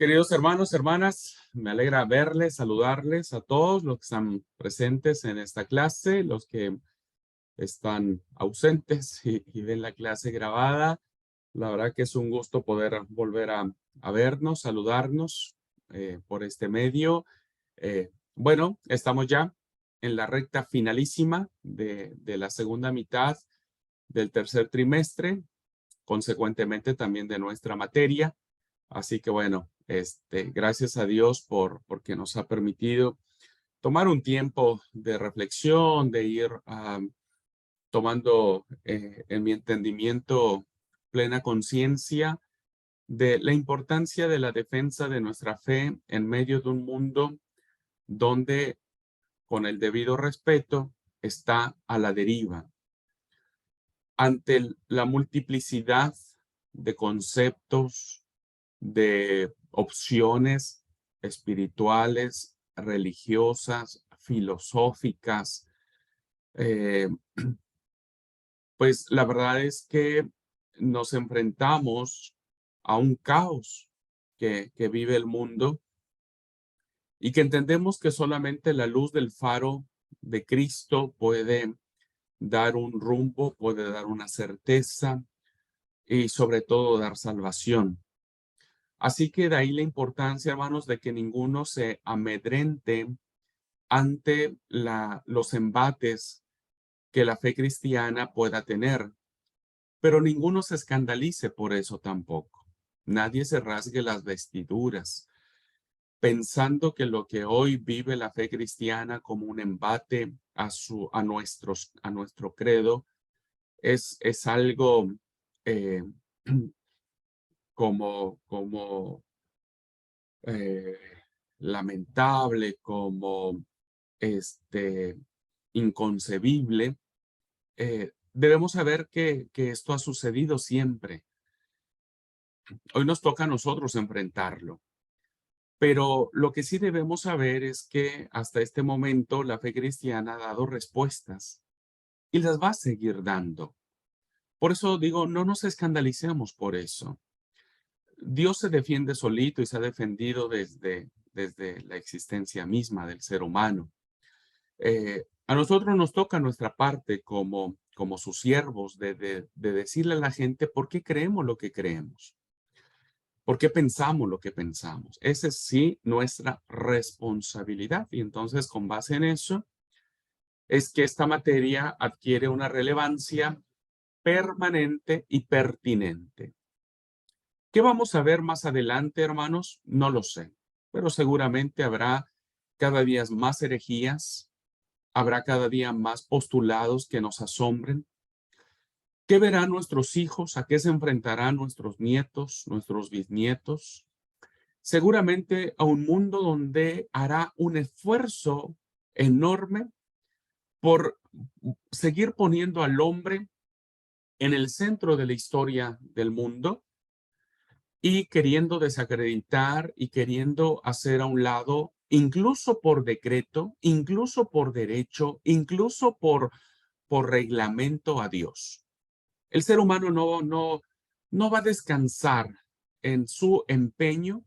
Queridos hermanos, hermanas, me alegra verles, saludarles a todos los que están presentes en esta clase, los que están ausentes y ven la clase grabada. La verdad que es un gusto poder volver a vernos, saludarnos por este medio. Bueno, estamos ya en la recta finalísima de la segunda mitad del tercer trimestre, consecuentemente también de nuestra materia. Así que bueno, gracias a Dios porque nos ha permitido tomar un tiempo de reflexión, de ir tomando en mi entendimiento plena conciencia de la importancia de la defensa de nuestra fe en medio de un mundo donde, con el debido respeto, está a la deriva. Ante la multiplicidad de conceptos, de opciones espirituales, religiosas, filosóficas, eh, pues la verdad es que nos enfrentamos a un caos que vive el mundo y que entendemos que solamente la luz del faro de Cristo puede dar un rumbo, puede dar una certeza y sobre todo dar salvación. Así que de ahí la importancia, hermanos, de que ninguno se amedrente ante los embates que la fe cristiana pueda tener, pero ninguno se escandalice por eso tampoco. Nadie se rasgue las vestiduras pensando que lo que hoy vive la fe cristiana como un embate a nuestro credo es algo eh, como eh, lamentable, como inconcebible. Debemos saber que esto ha sucedido siempre. Hoy nos toca a nosotros enfrentarlo. Pero lo que sí debemos saber es que hasta este momento la fe cristiana ha dado respuestas y las va a seguir dando. Por eso digo, no nos escandalicemos por eso. Dios se defiende solito y se ha defendido desde la existencia misma del ser humano. A nosotros nos toca nuestra parte como sus siervos de decirle a la gente por qué creemos lo que creemos, por qué pensamos lo que pensamos. Esa es sí nuestra responsabilidad. Y entonces, con base en eso, es que esta materia adquiere una relevancia permanente y pertinente. ¿Qué vamos a ver más adelante, hermanos? No lo sé, pero seguramente habrá cada día más herejías, habrá cada día más postulados que nos asombren. ¿Qué verán nuestros hijos? ¿A qué se enfrentarán nuestros nietos, nuestros bisnietos? Seguramente a un mundo donde hará un esfuerzo enorme por seguir poniendo al hombre en el centro de la historia del mundo y queriendo desacreditar y queriendo hacer a un lado, incluso por decreto, incluso por derecho, incluso por reglamento a Dios. El ser humano no va a descansar en su empeño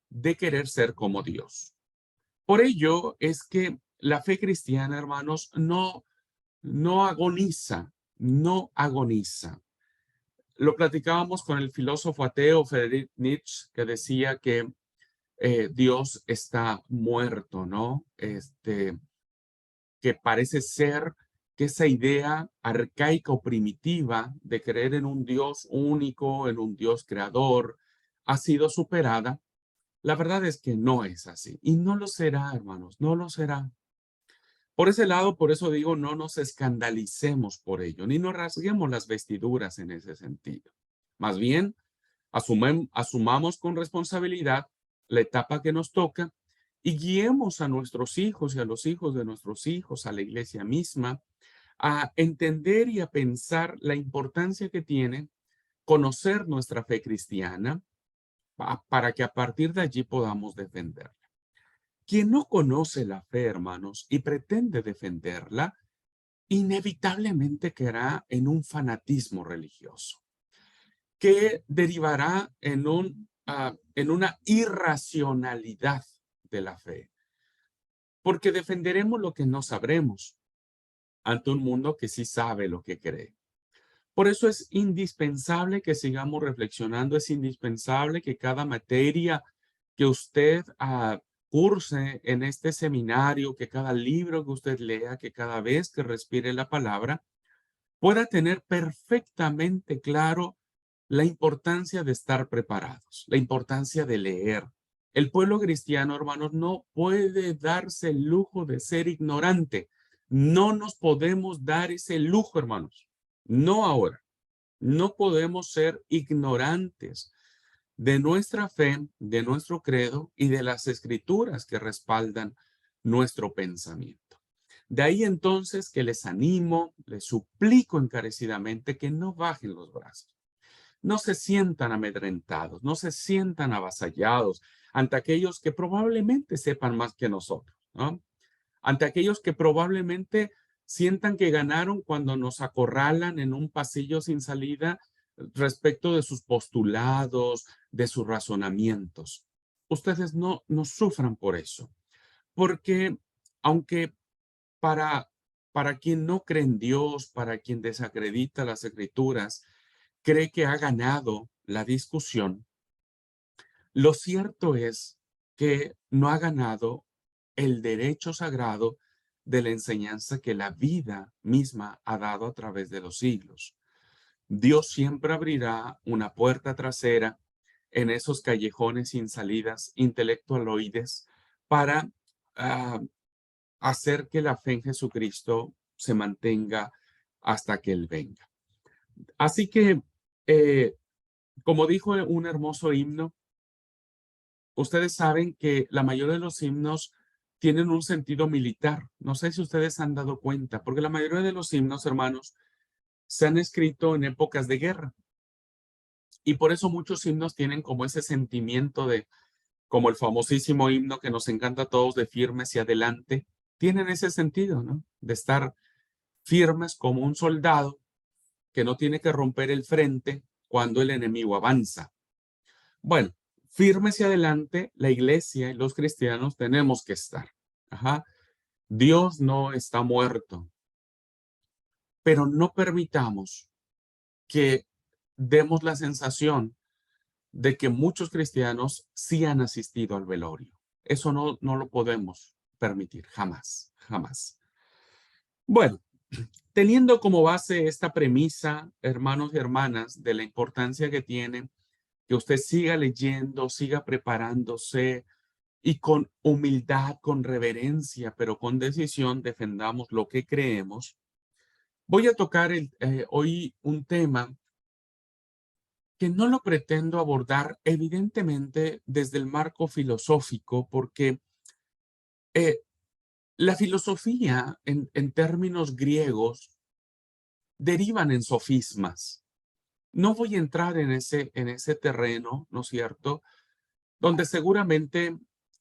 de querer ser como Dios. Por ello es que la fe cristiana, hermanos, no agoniza, no agoniza. Lo platicábamos con el filósofo ateo Friedrich Nietzsche, que decía que Dios está muerto, ¿no? Que parece ser que esa idea arcaica o primitiva de creer en un Dios único, en un Dios creador, ha sido superada. La verdad es que no es así. Y no lo será, hermanos, no lo será. Por ese lado, por eso digo, no nos escandalicemos por ello, ni nos rasguemos las vestiduras en ese sentido. Más bien, asumamos con responsabilidad la etapa que nos toca y guiemos a nuestros hijos y a los hijos de nuestros hijos, a la iglesia misma, a entender y a pensar la importancia que tiene conocer nuestra fe cristiana para que a partir de allí podamos defenderla. Quien no conoce la fe, hermanos, y pretende defenderla, inevitablemente caerá en un fanatismo religioso, que derivará en un en una irracionalidad de la fe, porque defenderemos lo que no sabremos ante un mundo que sí sabe lo que cree. Por eso es indispensable que sigamos reflexionando, es indispensable que cada materia que usted curse en este seminario, que cada libro que usted lea, que cada vez que respire la palabra, pueda tener perfectamente claro la importancia de estar preparados, la importancia de leer. El pueblo cristiano, hermanos, no puede darse el lujo de ser ignorante. No nos podemos dar ese lujo, hermanos. No ahora. No podemos ser ignorantes de nuestra fe, de nuestro credo y de las escrituras que respaldan nuestro pensamiento. De ahí entonces que les animo, les suplico encarecidamente que no bajen los brazos, no se sientan amedrentados, no se sientan avasallados ante aquellos que probablemente sepan más que nosotros, ¿no? Ante aquellos que probablemente sientan que ganaron cuando nos acorralan en un pasillo sin salida respecto de sus postulados, de sus razonamientos. Ustedes no sufran por eso, porque aunque para, para quien no cree en Dios, para quien desacredita las escrituras, cree que ha ganado la discusión, lo cierto es que no ha ganado el derecho sagrado de la enseñanza que la vida misma ha dado a través de los siglos. Dios siempre abrirá una puerta trasera en esos callejones sin salidas intelectualoides para ah, hacer que la fe en Jesucristo se mantenga hasta que Él venga. Así que, eh, como dijo un hermoso himno, ustedes saben que la mayoría de los himnos tienen un sentido militar. No sé si ustedes han dado cuenta, porque la mayoría de los himnos, hermanos, se han escrito en épocas de guerra. Y por eso muchos himnos tienen como ese sentimiento de, como el famosísimo himno que nos encanta a todos de firmes y adelante, tienen ese sentido, ¿no? De estar firmes como un soldado que no tiene que romper el frente cuando el enemigo avanza. Bueno, firmes y adelante, la iglesia y los cristianos tenemos que estar. Ajá. Dios no está muerto, pero no permitamos que demos la sensación de que muchos cristianos sí han asistido al velorio. Eso no lo podemos permitir, jamás, jamás. Bueno, teniendo como base esta premisa, hermanos y hermanas, de la importancia que tiene que usted siga leyendo, siga preparándose y con humildad, con reverencia, pero con decisión defendamos lo que creemos. Voy a tocar hoy un tema que no lo pretendo abordar evidentemente desde el marco filosófico, porque eh, la filosofía en términos griegos derivan en sofismas. No voy a entrar en ese terreno, ¿no es cierto? Donde seguramente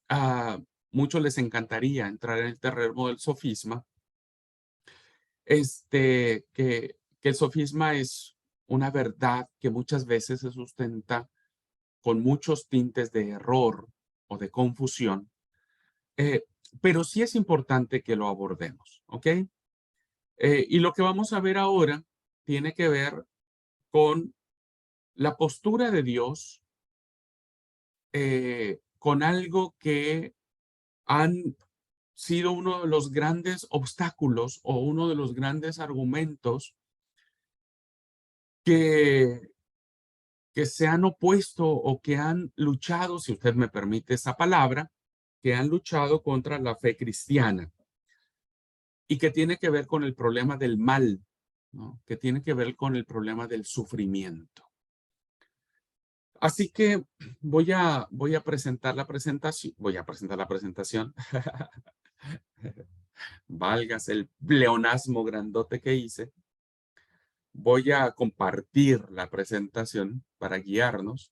a muchos les encantaría entrar en el terreno del sofisma, que el sofisma es una verdad que muchas veces se sustenta con muchos tintes de error o de confusión, eh, pero sí es importante que lo abordemos, ¿ok? Y lo que vamos a ver ahora tiene que ver con la postura de Dios, con algo que han sido uno de los grandes obstáculos o uno de los grandes argumentos que, que se han opuesto o que han luchado, si usted me permite esa palabra, que han luchado contra la fe cristiana y que tiene que ver con el problema del mal, ¿no? Que tiene que ver con el problema del sufrimiento. Así que voy a presentar la presentación. Válgase el pleonasmo grandote que hice. Voy a compartir la presentación para guiarnos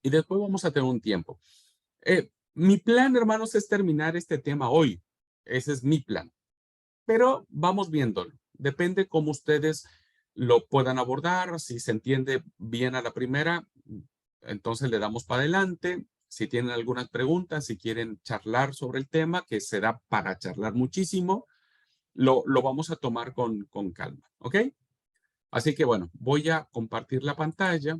y después vamos a tener un tiempo. Mi plan, hermanos, es terminar este tema hoy. Ese es mi plan. Pero vamos viéndolo. Depende cómo ustedes lo puedan abordar. Si se entiende bien a la primera, entonces le damos para adelante. Si tienen algunas preguntas, si quieren charlar sobre el tema, que se da para charlar muchísimo, lo vamos a tomar con calma, ¿ok? Así que bueno, voy a compartir la pantalla.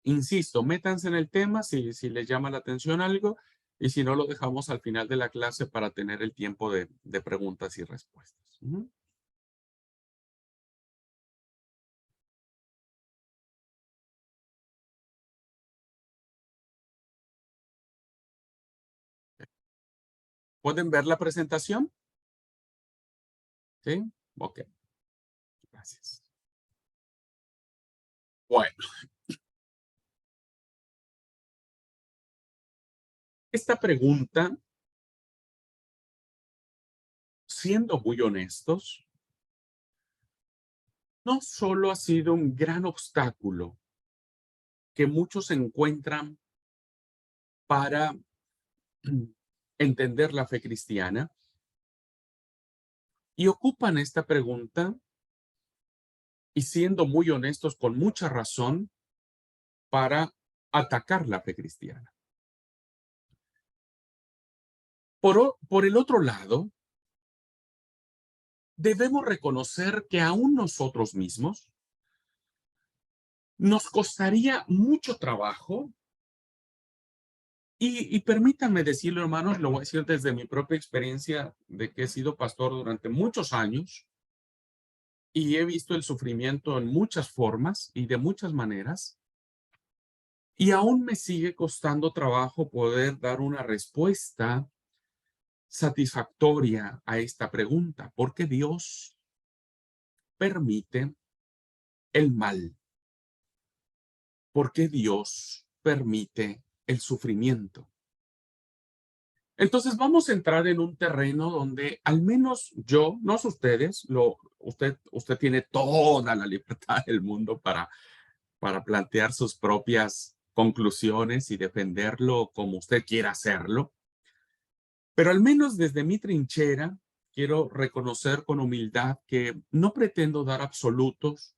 Insisto, métanse en el tema si les llama la atención algo y si no, lo dejamos al final de la clase para tener el tiempo de preguntas y respuestas. Ujú. ¿Pueden ver la presentación? ¿Sí? Ok, gracias. Bueno, esta pregunta, siendo muy honestos, no solo ha sido un gran obstáculo que muchos encuentran para entender la fe cristiana y ocupan esta pregunta y siendo muy honestos con mucha razón para atacar la fe cristiana. Por el otro lado, debemos reconocer que aún nosotros mismos nos costaría mucho trabajo y permítanme decirlo, hermanos, lo voy a decir desde mi propia experiencia de que he sido pastor durante muchos años y he visto el sufrimiento en muchas formas y de muchas maneras, y aún me sigue costando trabajo poder dar una respuesta satisfactoria a esta pregunta. ¿Por qué Dios permite el mal? ¿Por qué Dios permite el sufrimiento? Entonces vamos a entrar en un terreno donde al menos yo, no sé ustedes, usted tiene toda la libertad del mundo para plantear sus propias conclusiones y defenderlo como usted quiera hacerlo, pero al menos desde mi trinchera quiero reconocer con humildad que no pretendo dar absolutos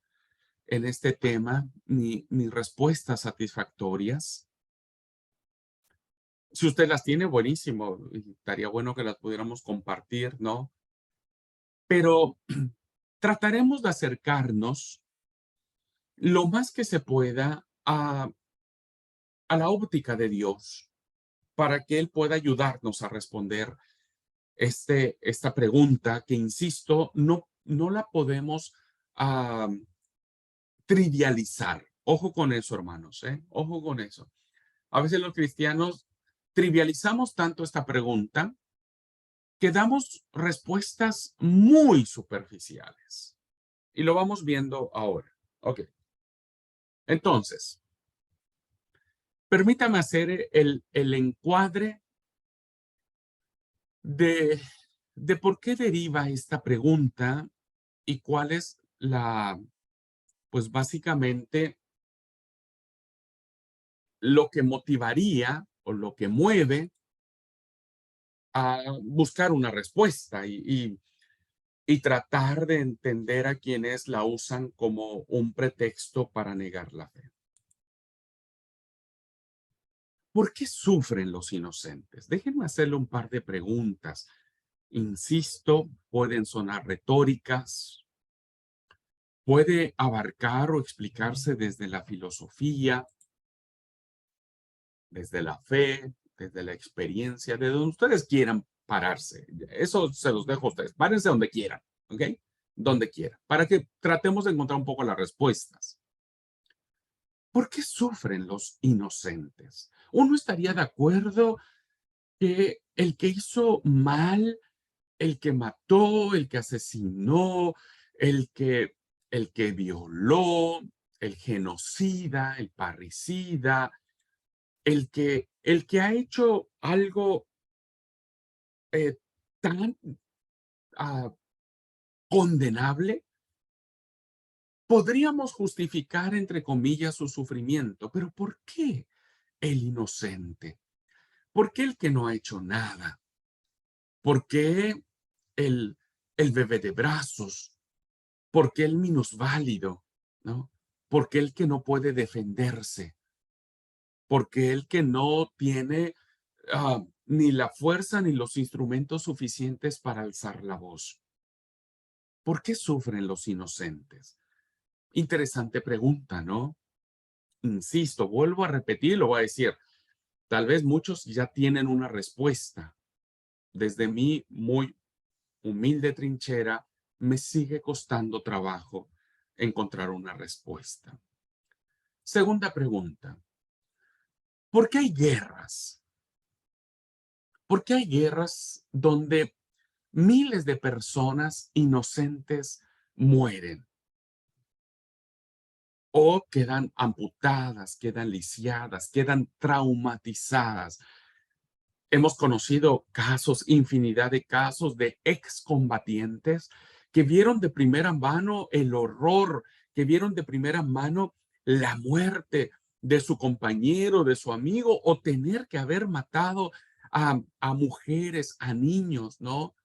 en este tema ni respuestas satisfactorias. Si usted las tiene, buenísimo, y estaría bueno que las pudiéramos compartir, ¿no? Pero trataremos de acercarnos lo más que se pueda a la óptica de Dios para que Él pueda ayudarnos a responder esta pregunta que, insisto, no la podemos ah, trivializar. Ojo con eso, hermanos, ¿eh? Ojo con eso. A veces los cristianos trivializamos tanto esta pregunta que damos respuestas muy superficiales. Y lo vamos viendo ahora. Ok. Entonces, permítame hacer el encuadre de, de por qué deriva esta pregunta y cuál es pues básicamente lo que motivaría o lo que mueve a buscar una respuesta y tratar de entender a quienes la usan como un pretexto para negar la fe. ¿Por qué sufren los inocentes? Déjenme hacerle un par de preguntas. Insisto, pueden sonar retóricas, puede abarcar o explicarse desde la filosofía, desde la fe, desde la experiencia, de donde ustedes quieran pararse. Eso se los dejo a ustedes. Párense donde quieran, ¿ok? Donde quieran, para que tratemos de encontrar un poco las respuestas. ¿Por qué sufren los inocentes? Uno estaría de acuerdo que el que hizo mal, el que mató, el que asesinó, el que, el que violó, el genocida, el parricida, el que ha hecho algo eh, tan ah, condenable, podríamos justificar, entre comillas, su sufrimiento. Pero ¿por qué el inocente? ¿Por qué el que no ha hecho nada? ¿Por qué el, el bebé de brazos? ¿Por qué el minusválido? ¿No? porque el que no puede defenderse, porque el que no tiene ni la fuerza ni los instrumentos suficientes para alzar la voz. ¿Por qué sufren los inocentes? Interesante pregunta, ¿no? Insisto, vuelvo a repetir, lo voy a decir. Tal vez muchos ya tienen una respuesta. Desde mi muy humilde trinchera, me sigue costando trabajo encontrar una respuesta. Segunda pregunta, ¿por qué hay guerras? ¿Por qué hay guerras donde miles de personas inocentes mueren o quedan amputadas, quedan lisiadas, quedan traumatizadas? Hemos conocido casos, infinidad de casos de excombatientes que vieron de primera mano el horror, que vieron de primera mano la muerte de su compañero, de su amigo, o tener que haber matado a mujeres, a niños, ¿no?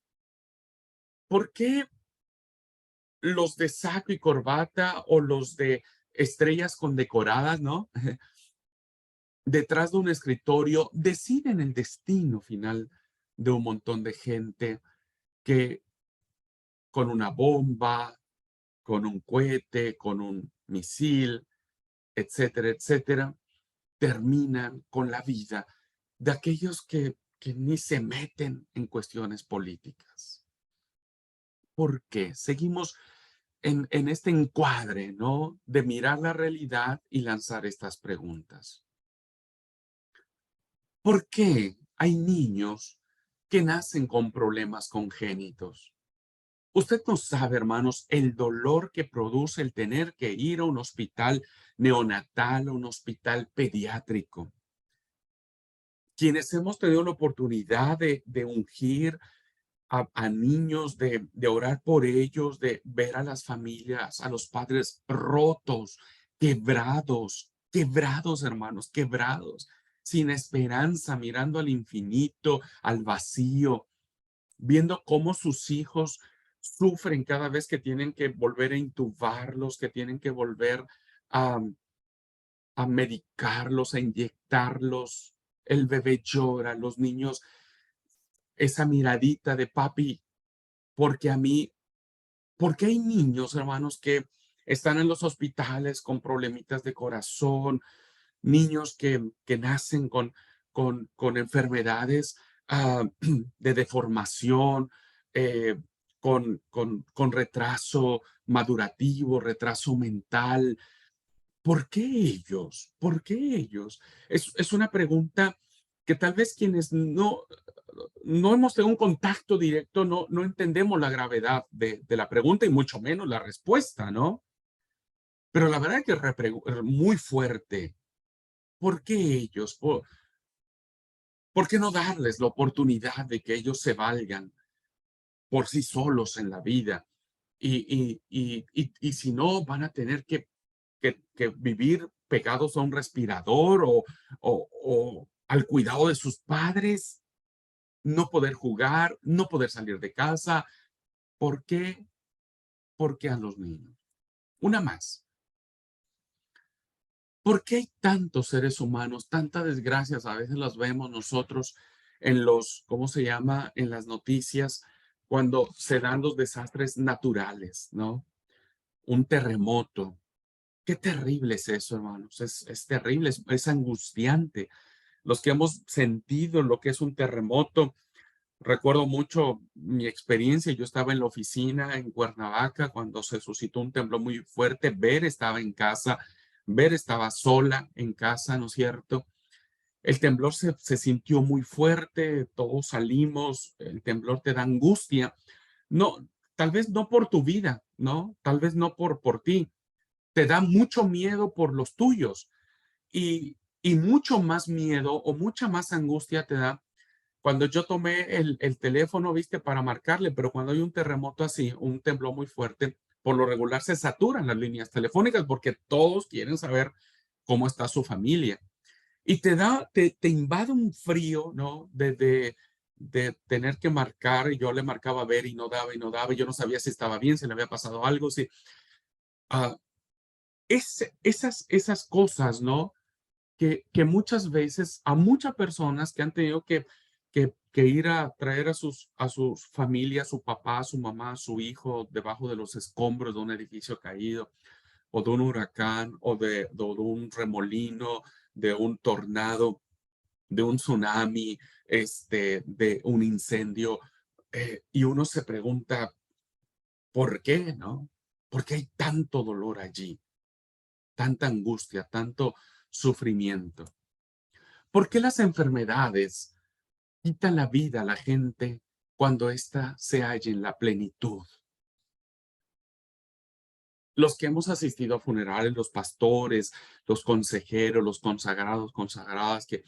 ¿Por qué los de saco y corbata o los de estrellas condecoradas, ¿no? Detrás de un escritorio deciden el destino final de un montón de gente que con una bomba, con un cohete, con un misil, etcétera, etcétera, terminan con la vida de aquellos que ni se meten en cuestiones políticas? ¿Por qué? Seguimos en este encuadre, ¿no? De mirar la realidad y lanzar estas preguntas. ¿Por qué hay niños que nacen con problemas congénitos? Usted no sabe, hermanos, el dolor que produce el tener que ir a un hospital neonatal, a un hospital pediátrico. Quienes hemos tenido la oportunidad de ungir a niños, de orar por ellos, de ver a las familias, a los padres rotos, quebrados, quebrados, hermanos, quebrados, sin esperanza, mirando al infinito, al vacío, viendo cómo sus hijos sufren cada vez que tienen que volver a intubarlos, que tienen que volver a, a medicarlos, a inyectarlos. El bebé llora, los niños, esa miradita de papi, porque a mí, porque hay niños, hermanos, que están en los hospitales con problemitas de corazón, niños que nacen con enfermedades de deformación, eh, con retraso madurativo, retraso mental. ¿Por qué ellos? ¿Por qué ellos? Es una pregunta que tal vez quienes no hemos tenido un contacto directo, no entendemos la gravedad de la pregunta y mucho menos la respuesta, ¿no? Pero la verdad es que es muy fuerte. ¿Por qué ellos? ¿Por qué no darles la oportunidad de que ellos se valgan por sí solos en la vida? Y si no, van a tener que vivir pegados a un respirador o al cuidado de sus padres, no poder jugar, no poder salir de casa. ¿Por qué? ¿Por qué a los niños? Una más. ¿Por qué hay tantos seres humanos, tantas desgracias? A veces las vemos nosotros en los, ¿cómo se llama? En las noticias, cuando se dan los desastres naturales, ¿no? Un terremoto. Qué terrible es eso, hermanos. Es terrible, es angustiante. Los que hemos sentido lo que es un terremoto, recuerdo mucho mi experiencia. Yo estaba en la oficina en Cuernavaca cuando se suscitó un temblor muy fuerte. Ver estaba en casa, Ver estaba sola en casa, ¿no es cierto? El temblor se sintió muy fuerte, todos salimos, el temblor te da angustia. No, tal vez no por tu vida, ¿no? Tal vez no por ti. Te da mucho miedo por los tuyos y mucho más miedo o mucha más angustia te da cuando yo tomé el teléfono, viste, para marcarle, pero cuando hay un terremoto así, un temblor muy fuerte, por lo regular se saturan las líneas telefónicas porque todos quieren saber cómo está su familia. Y te invade un frío, ¿no? De tener que marcar, y yo le marcaba a ver y no daba, y yo no sabía si estaba bien, si le había pasado algo, si, ah, esas cosas, ¿no? Que muchas veces a muchas personas que han tenido que ir a traer a sus familias, su papá, su mamá, su hijo, debajo de los escombros de un edificio caído, o de un huracán, o de un remolino, de un tornado, de un tsunami, de un incendio, y uno se pregunta, ¿por qué, no? ¿Por qué hay tanto dolor allí, tanta angustia, tanto sufrimiento? ¿Por qué las enfermedades quitan la vida a la gente cuando ésta se halla en la plenitud? Los que hemos asistido a funerales, los pastores, los consejeros, los consagrados, consagradas que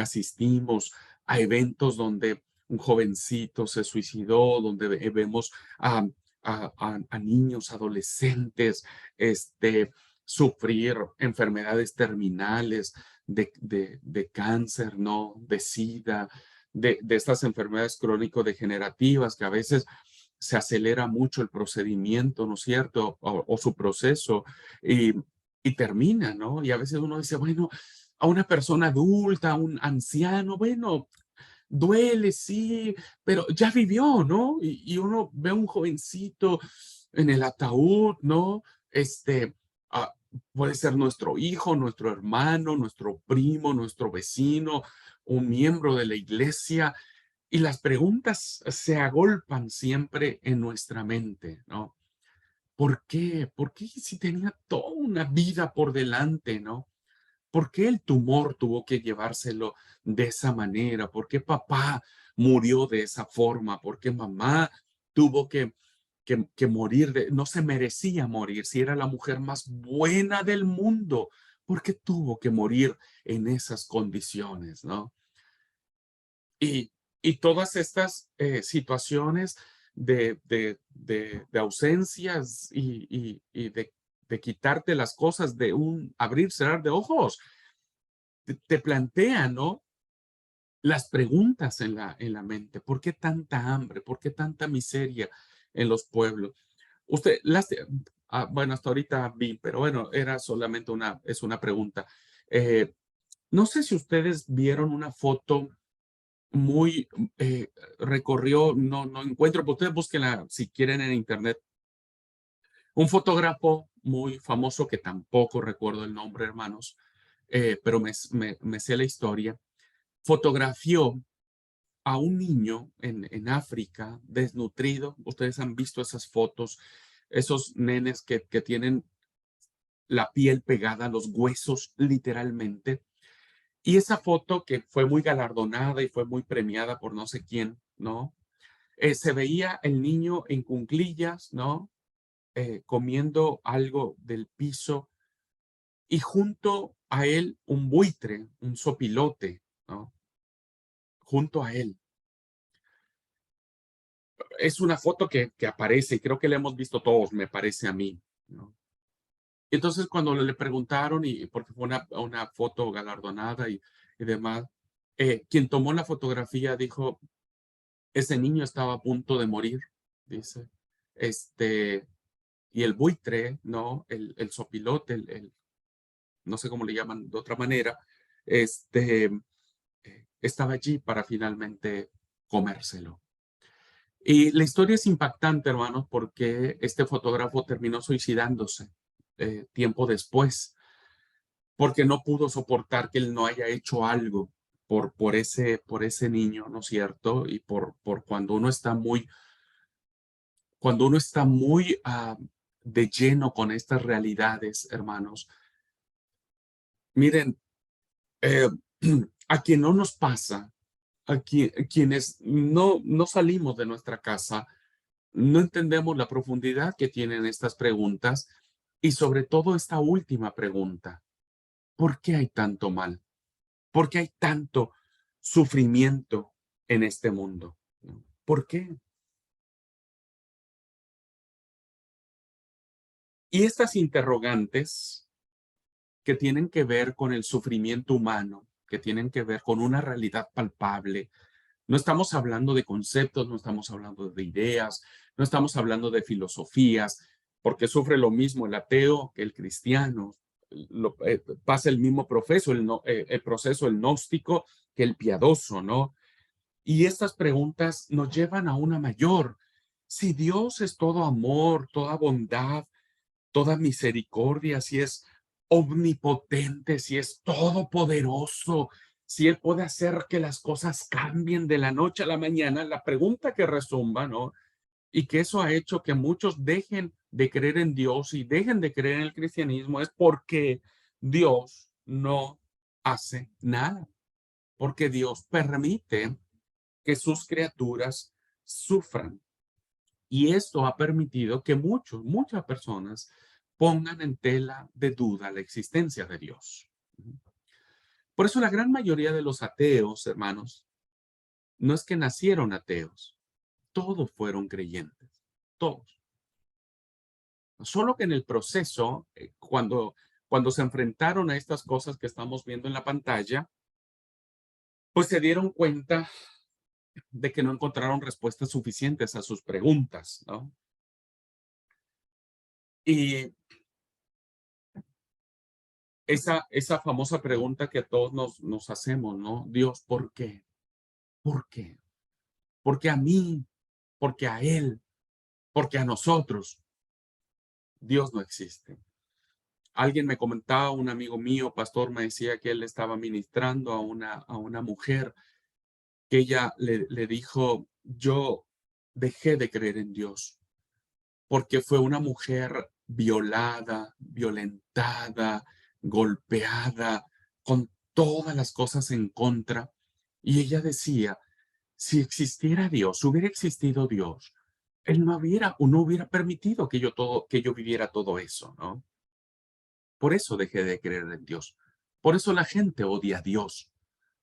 asistimos a eventos donde un jovencito se suicidó, donde vemos a, a niños, adolescentes, sufrir enfermedades terminales de cáncer, ¿no? De SIDA, de estas enfermedades crónico-degenerativas que a veces se acelera mucho el procedimiento, ¿no es cierto? O su proceso y, y termina, ¿no? Y a veces uno dice, bueno, a una persona adulta, a un anciano, bueno, duele, sí, pero ya vivió, ¿no? Y uno ve a un jovencito en el ataúd, ¿no? Ah, puede ser nuestro hijo, nuestro hermano, nuestro primo, nuestro vecino, un miembro de la iglesia, y las preguntas se agolpan siempre en nuestra mente, ¿no? ¿Por qué? ¿Por qué si tenía toda una vida por delante, ¿no? ¿Por qué el tumor tuvo que llevárselo de esa manera? ¿Por qué papá murió de esa forma? ¿Por qué mamá tuvo que morir? No se merecía morir. Si era la mujer más buena del mundo, ¿por qué tuvo que morir en esas condiciones, no? Y, y todas estas situaciones de ausencias y de quitarte las cosas de un abrir, cerrar de ojos, te plantean, ¿no? Las preguntas en la mente. ¿Por qué tanta hambre? ¿Por qué tanta miseria en los pueblos? Usted, bueno, hasta ahorita vi, pero bueno, era solamente es una pregunta. No sé si ustedes vieron una foto muy, recorrió, no encuentro, pero ustedes búsquenla si quieren en internet. Un fotógrafo muy famoso que tampoco recuerdo el nombre, hermanos, pero me sé la historia, fotografió a un niño en África desnutrido. Ustedes han visto esas fotos, esos nenes que tienen la piel pegada a los huesos literalmente. Y esa foto que fue muy galardonada y fue muy premiada por no sé quién, ¿no? Se veía el niño en cuclillas, ¿no? Comiendo algo del piso y junto a él un buitre, un sopilote, ¿no? Junto a él. Es una foto que aparece y creo que la hemos visto todos, me parece a mí, ¿no? Entonces, cuando le preguntaron, y porque fue una foto galardonada y demás, quien tomó la fotografía dijo, ese niño estaba a punto de morir, dice, este, y el buitre, ¿no? El sopilote, no sé cómo le llaman de otra manera, este, estaba allí para finalmente comérselo. Y la historia es impactante, hermanos, porque este fotógrafo terminó suicidándose tiempo después, porque no pudo soportar que él no haya hecho algo por ese niño, ¿no es cierto? Y por cuando uno está muy de lleno con estas realidades, hermanos. Miren, eh, a quien no nos pasa, quienes no salimos de nuestra casa, no entendemos la profundidad que tienen estas preguntas y sobre todo esta última pregunta. ¿Por qué hay tanto mal? ¿Por qué hay tanto sufrimiento en este mundo? ¿No? ¿Por qué? Y estas interrogantes que tienen que ver con el sufrimiento humano, que tienen que ver con una realidad palpable. No estamos hablando de conceptos, no estamos hablando de ideas, no estamos hablando de filosofías. porque sufre lo mismo el ateo que el cristiano, pasa el mismo proceso, el proceso, el gnóstico que el piadoso, ¿no? Y estas preguntas nos llevan a una mayor. Si Dios es todo amor, toda bondad, toda misericordia, si es omnipotente, si es todopoderoso, si Él puede hacer que las cosas cambien de la noche a la mañana, la pregunta que resumba, ¿no? Y que eso ha hecho que muchos dejen de creer en Dios y dejen de creer en el cristianismo es porque Dios no hace nada, porque Dios permite que sus criaturas sufran. Y esto ha permitido que muchas personas pongan en tela de duda la existencia de Dios. Por eso la gran mayoría de los ateos, hermanos, no es que nacieron ateos, todos fueron creyentes, todos. Solo que en el proceso, cuando se enfrentaron a estas cosas que estamos viendo en la pantalla, pues se dieron cuenta de que no encontraron respuestas suficientes a sus preguntas, ¿no? Y esa famosa pregunta que todos nos hacemos, ¿no? Dios, ¿por qué? ¿Por qué? ¿Por qué a mí? ¿Por qué a él? ¿Por qué a nosotros? Dios no existe. Alguien me comentaba, un amigo mío, pastor, me decía que él estaba ministrando a una mujer que ella le dijo, yo dejé de creer en Dios porque fue una mujer violada, violentada, golpeada, con todas las cosas en contra. Y ella decía, si existiera Dios, si hubiera existido Dios, Él no hubiera permitido que yo viviera todo eso, ¿no? Por eso dejé de creer en Dios. Por eso la gente odia a Dios.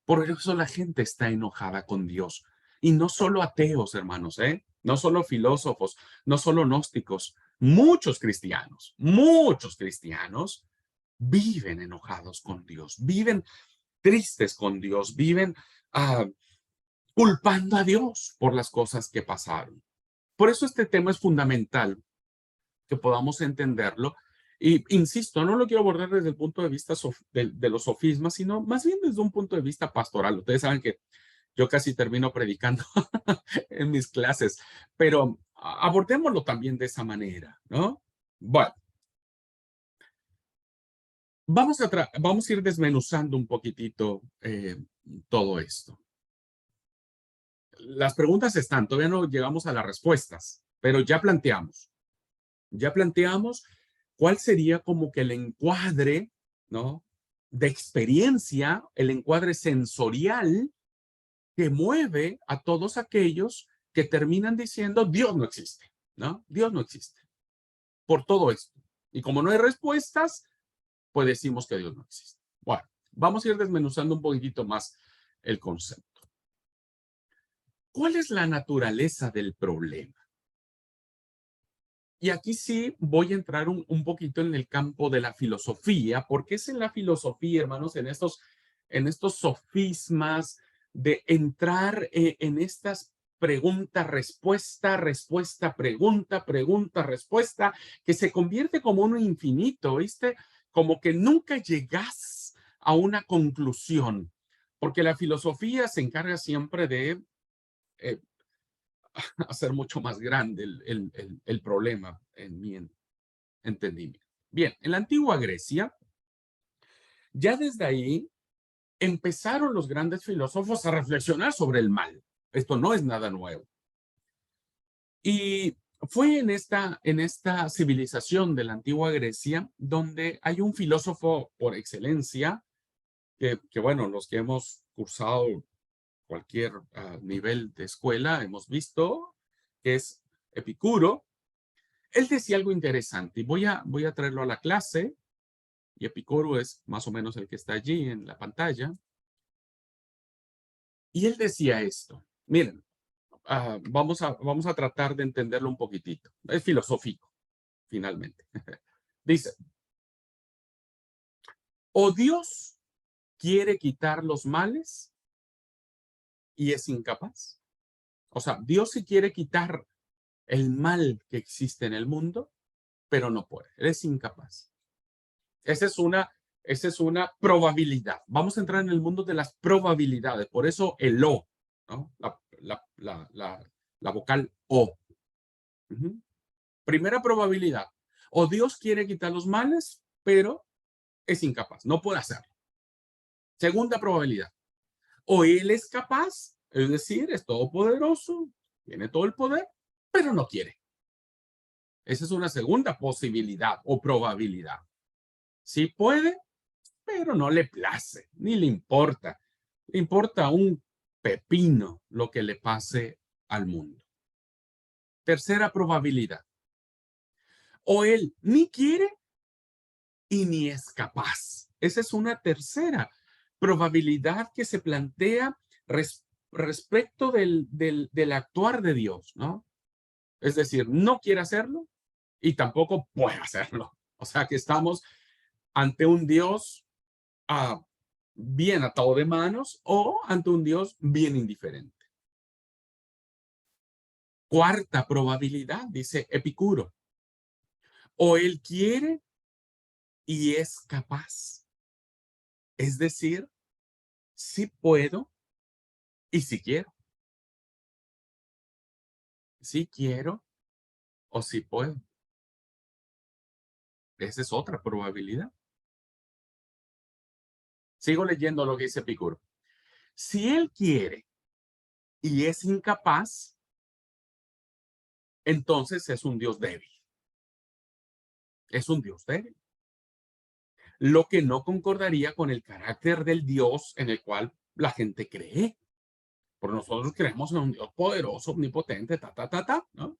Por eso la gente está enojada con Dios. Y no solo ateos, hermanos, ¿eh? No solo filósofos, no solo gnósticos. Muchos cristianos viven enojados con Dios, viven tristes con Dios, viven ah, culpando a Dios por las cosas que pasaron. Por eso este tema es fundamental que podamos entenderlo. Y insisto, no lo quiero abordar desde el punto de vista de los sofismas, sino más bien desde un punto de vista pastoral. Ustedes saben que yo casi termino predicando en mis clases, pero abordémoslo también de esa manera, ¿no? Bueno, vamos a ir desmenuzando un poquitito todo esto. Las preguntas están, todavía no llegamos a las respuestas, pero ya planteamos cuál sería como que el encuadre, ¿no? De experiencia, el encuadre sensorial que mueve a todos aquellos que terminan diciendo Dios no existe, ¿no? Dios no existe. Por todo esto. Y como no hay respuestas, pues decimos que Dios no existe. Bueno, vamos a ir desmenuzando un poquitito más el concepto. ¿Cuál es la naturaleza del problema? Y aquí sí voy a entrar un poquito en el campo de la filosofía, porque es en la filosofía, hermanos, en estos sofismas de entrar en estas pregunta, respuesta, respuesta, pregunta, pregunta, respuesta, que se convierte como un infinito, ¿viste? Como que nunca llegas a una conclusión, porque la filosofía se encarga siempre de eh, hacer mucho más grande el problema en mi entendimiento. Bien, en la antigua Grecia, ya desde ahí empezaron los grandes filósofos a reflexionar sobre el mal. Esto no es nada nuevo. Y fue en esta civilización de la antigua Grecia donde hay un filósofo por excelencia que bueno, los que hemos cursado cualquier nivel de escuela hemos visto, que es Epicuro. Él decía algo interesante y voy a traerlo a la clase, y Epicuro es más o menos el que está allí en la pantalla. Y él decía esto, miren, vamos a tratar de entenderlo un poquitito. Es filosófico, finalmente. Dice, o Dios quiere quitar los males y es incapaz. O sea, Dios sí quiere quitar el mal que existe en el mundo, pero no puede. Él es incapaz. Esa es una probabilidad. Vamos a entrar en el mundo de las probabilidades. Por eso el O, ¿no? La vocal O. Ujú. Primera probabilidad. O Dios quiere quitar los males, pero es incapaz. No puede hacerlo. Segunda probabilidad. O Él es capaz, es decir, es todopoderoso, tiene todo el poder, pero no quiere. Esa es una segunda posibilidad o probabilidad. Sí puede, pero no le place, ni le importa. Le importa un pepino lo que le pase al mundo. Tercera probabilidad. O él ni quiere y ni es capaz. Esa es una tercera probabilidad que se plantea respecto del actuar de Dios, ¿no? Es decir, no quiere hacerlo y tampoco puede hacerlo. O sea que estamos ante un Dios ah, bien atado de manos o ante un Dios bien indiferente. Cuarta probabilidad, dice Epicuro. O él quiere y es capaz. Es decir, si puedo y si quiero. Si quiero o si puedo. Esa es otra probabilidad. Sigo leyendo lo que dice Epicuro. Si él quiere y es incapaz, entonces es un Dios débil. Es un Dios débil. Lo que no concordaría con el carácter del Dios en el cual la gente cree. Porque nosotros creemos en un Dios poderoso, omnipotente, ¿no?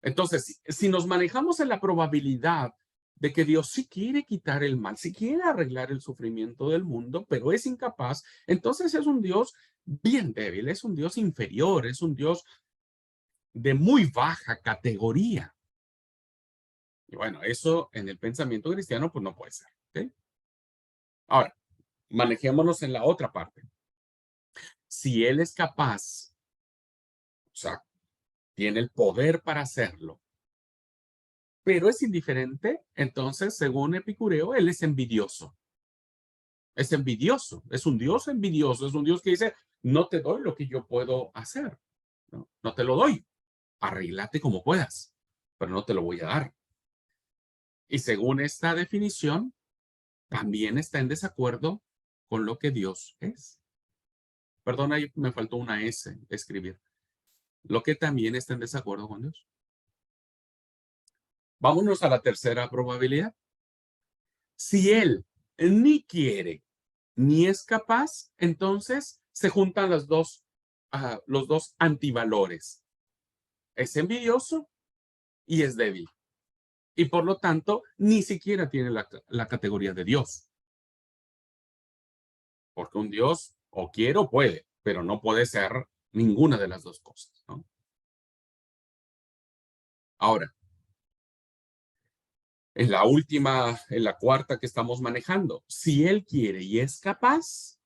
Entonces, si nos manejamos en la probabilidad de que Dios sí quiere quitar el mal, sí quiere arreglar el sufrimiento del mundo, pero es incapaz, entonces es un Dios bien débil, es un Dios inferior, es un Dios de muy baja categoría. Y bueno, eso en el pensamiento cristiano pues no puede ser. ¿Okay? Ahora, manejémonos en la otra parte. Si Él es capaz, o sea, tiene el poder para hacerlo, pero es indiferente, entonces, según Epicureo, Él es envidioso. Es envidioso, es un Dios envidioso, es un Dios que dice, no te doy lo que yo puedo hacer, no, no te lo doy, arréglate como puedas, pero no te lo voy a dar. Y según esta definición, también está en desacuerdo con lo que Dios es. Perdón, ahí me faltó una S escribir. Lo que también está en desacuerdo con Dios. Vámonos a la tercera probabilidad. Si Él ni quiere ni es capaz, entonces se juntan los dos antivalores. Es envidioso y es débil. Y por lo tanto, ni siquiera tiene la categoría de Dios. Porque un Dios o quiere o puede, pero no puede ser ninguna de las dos cosas, ¿no? Ahora, en la cuarta que estamos manejando, si él quiere y es capaz,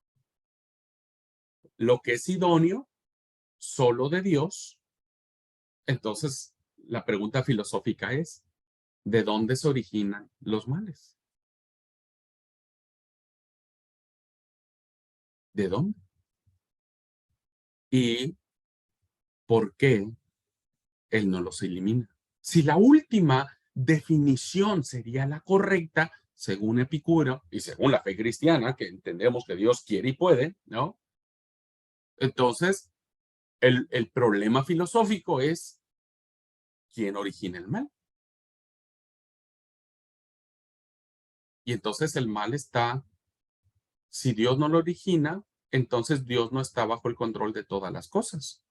lo que es idóneo, solo de Dios, entonces la pregunta filosófica es, ¿de dónde se originan los males? ¿De dónde? ¿Y por qué él no los elimina? Si la última definición sería la correcta, según Epicuro y según la fe cristiana, que entendemos que Dios quiere y puede, ¿no? Entonces, el problema filosófico es quién origina el mal. Y entonces el mal está, si Dios no lo origina, entonces Dios no está bajo el control de todas las cosas,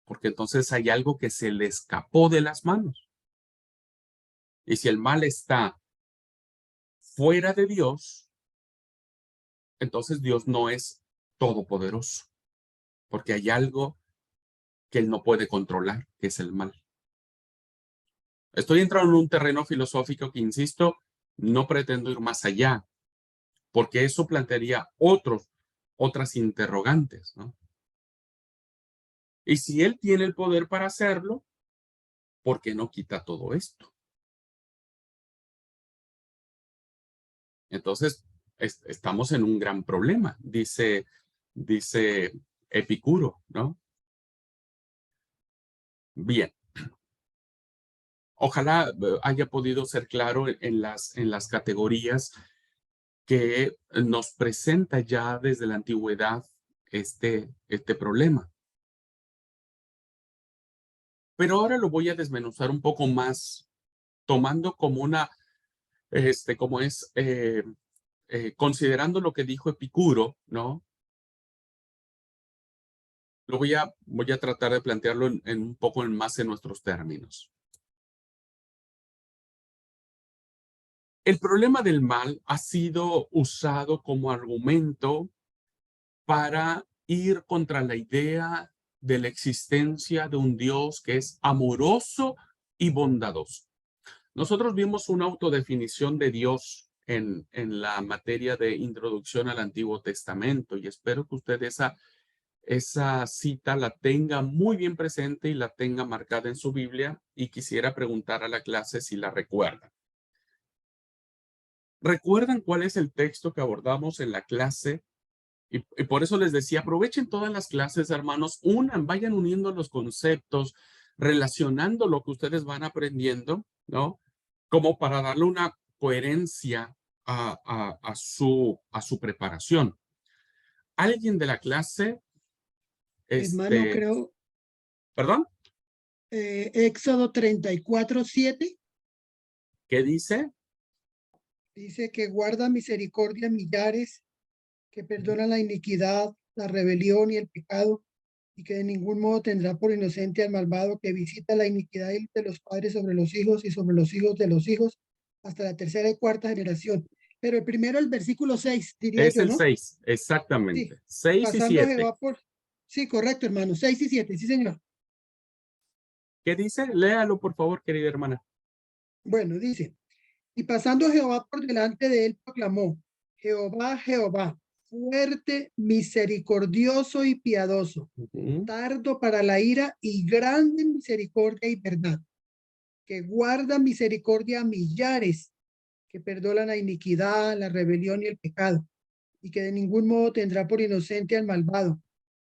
porque entonces hay algo que se le escapó de las manos. Y si el mal está fuera de Dios, entonces Dios no es todopoderoso, porque hay algo que él no puede controlar, que es el mal. Estoy entrando en un terreno filosófico que, insisto, no pretendo ir más allá, porque eso plantearía otras interrogantes, ¿no? Y si él tiene el poder para hacerlo, ¿por qué no quita todo esto? Entonces, estamos en un gran problema, dice Epicuro, ¿no? Bien, ojalá haya podido ser claro en las categorías que nos presenta ya desde la antigüedad este problema. Pero ahora lo voy a desmenuzar un poco más, tomando como como es, considerando lo que dijo Epicuro, ¿no? Voy a tratar de plantearlo en un poco más en nuestros términos. El problema del mal ha sido usado como argumento para ir contra la idea de la existencia de un Dios que es amoroso y bondadoso. Nosotros vimos una autodefinición de Dios en la materia de introducción al Antiguo Testamento y espero que usted esa cita la tenga muy bien presente y la tenga marcada en su Biblia y quisiera preguntar a la clase si la recuerdan. ¿Recuerdan cuál es el texto que abordamos en la clase? Y por eso les decía, aprovechen todas las clases, hermanos, vayan uniendo los conceptos, relacionando lo que ustedes van aprendiendo, ¿no? Como para darle una coherencia a su preparación. ¿Alguien de la clase, Hermano, creo, perdón, Éxodo 34:7 qué dice? dice que guarda misericordia a millares, que perdona la iniquidad, la rebelión y el pecado, y que de ningún modo tendrá por inocente al malvado, que visita la iniquidad de los padres sobre los hijos y sobre los hijos de los hijos, hasta la tercera y cuarta generación. Pero el primero, el versículo 6, diría Es yo, el ¿no? 6, Sí, exactamente. y 6 y pasando 7. Jehová por... Sí, correcto, hermano, 6 y 7, sí, señor. ¿Qué dice? Léalo, por favor, querida hermana. Bueno, dice, y pasando Jehová por delante de él, proclamó, Jehová, Jehová, fuerte, misericordioso y piadoso, tardo para la ira y grande en misericordia y verdad, que guarda misericordia a millares, que perdona la iniquidad, la rebelión y el pecado, y que de ningún modo tendrá por inocente al malvado,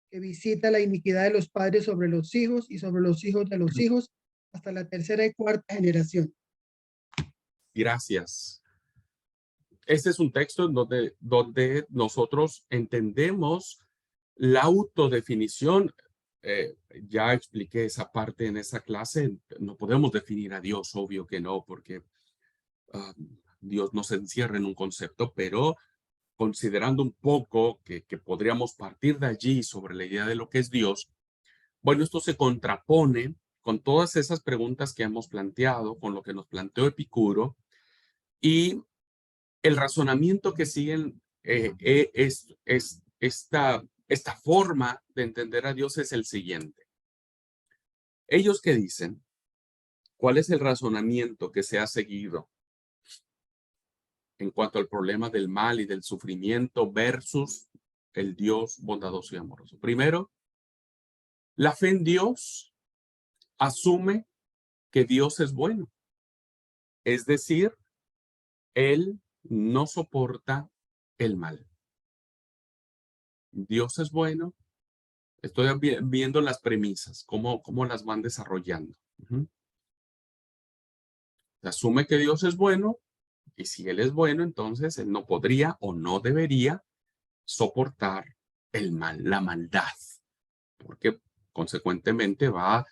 que visita la iniquidad de los padres sobre los hijos y sobre los hijos de los hijos, hasta la tercera y cuarta generación. Gracias. Este es un texto donde nosotros entendemos la autodefinición. Ya expliqué esa parte en esa clase. No podemos definir a Dios, obvio que no, porque Dios no se encierra en un concepto, pero considerando un poco que podríamos partir de allí sobre la idea de lo que es Dios, bueno, esto se contrapone con todas esas preguntas que hemos planteado, con lo que nos planteó Epicuro, y el razonamiento que siguen es esta forma de entender a Dios es el siguiente. Ellos que dicen, ¿cuál es el razonamiento que se ha seguido en cuanto al problema del mal y del sufrimiento versus el Dios bondadoso y amoroso? Primero, la fe en Dios asume que Dios es bueno, es decir, Él no soporta el mal. Dios es bueno. Estoy viendo las premisas, cómo las van desarrollando. Se asume que Dios es bueno, y si Él es bueno, entonces Él no podría o no debería soportar el mal, la maldad, porque consecuentemente va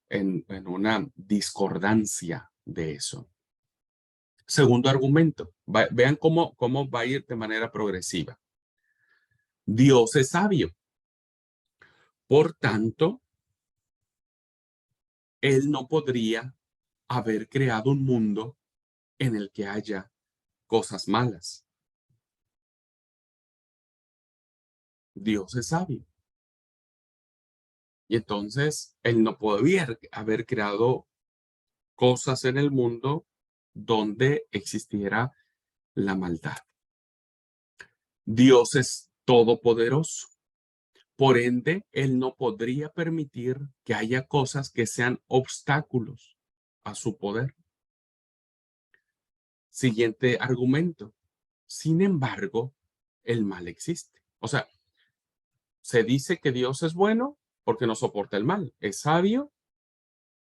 en una discordancia de eso. Segundo argumento, vean cómo va a ir de manera progresiva. Dios es sabio, por tanto, Él no podría haber creado un mundo en el que haya cosas malas. Dios es sabio. Y entonces Él no podía haber creado cosas en el mundo donde existiera la maldad. Dios es todopoderoso. Por ende, Él no podría permitir que haya cosas que sean obstáculos a su poder. Siguiente argumento. Sin embargo, el mal existe. O sea, se dice que Dios es bueno porque no soporta el mal. Es sabio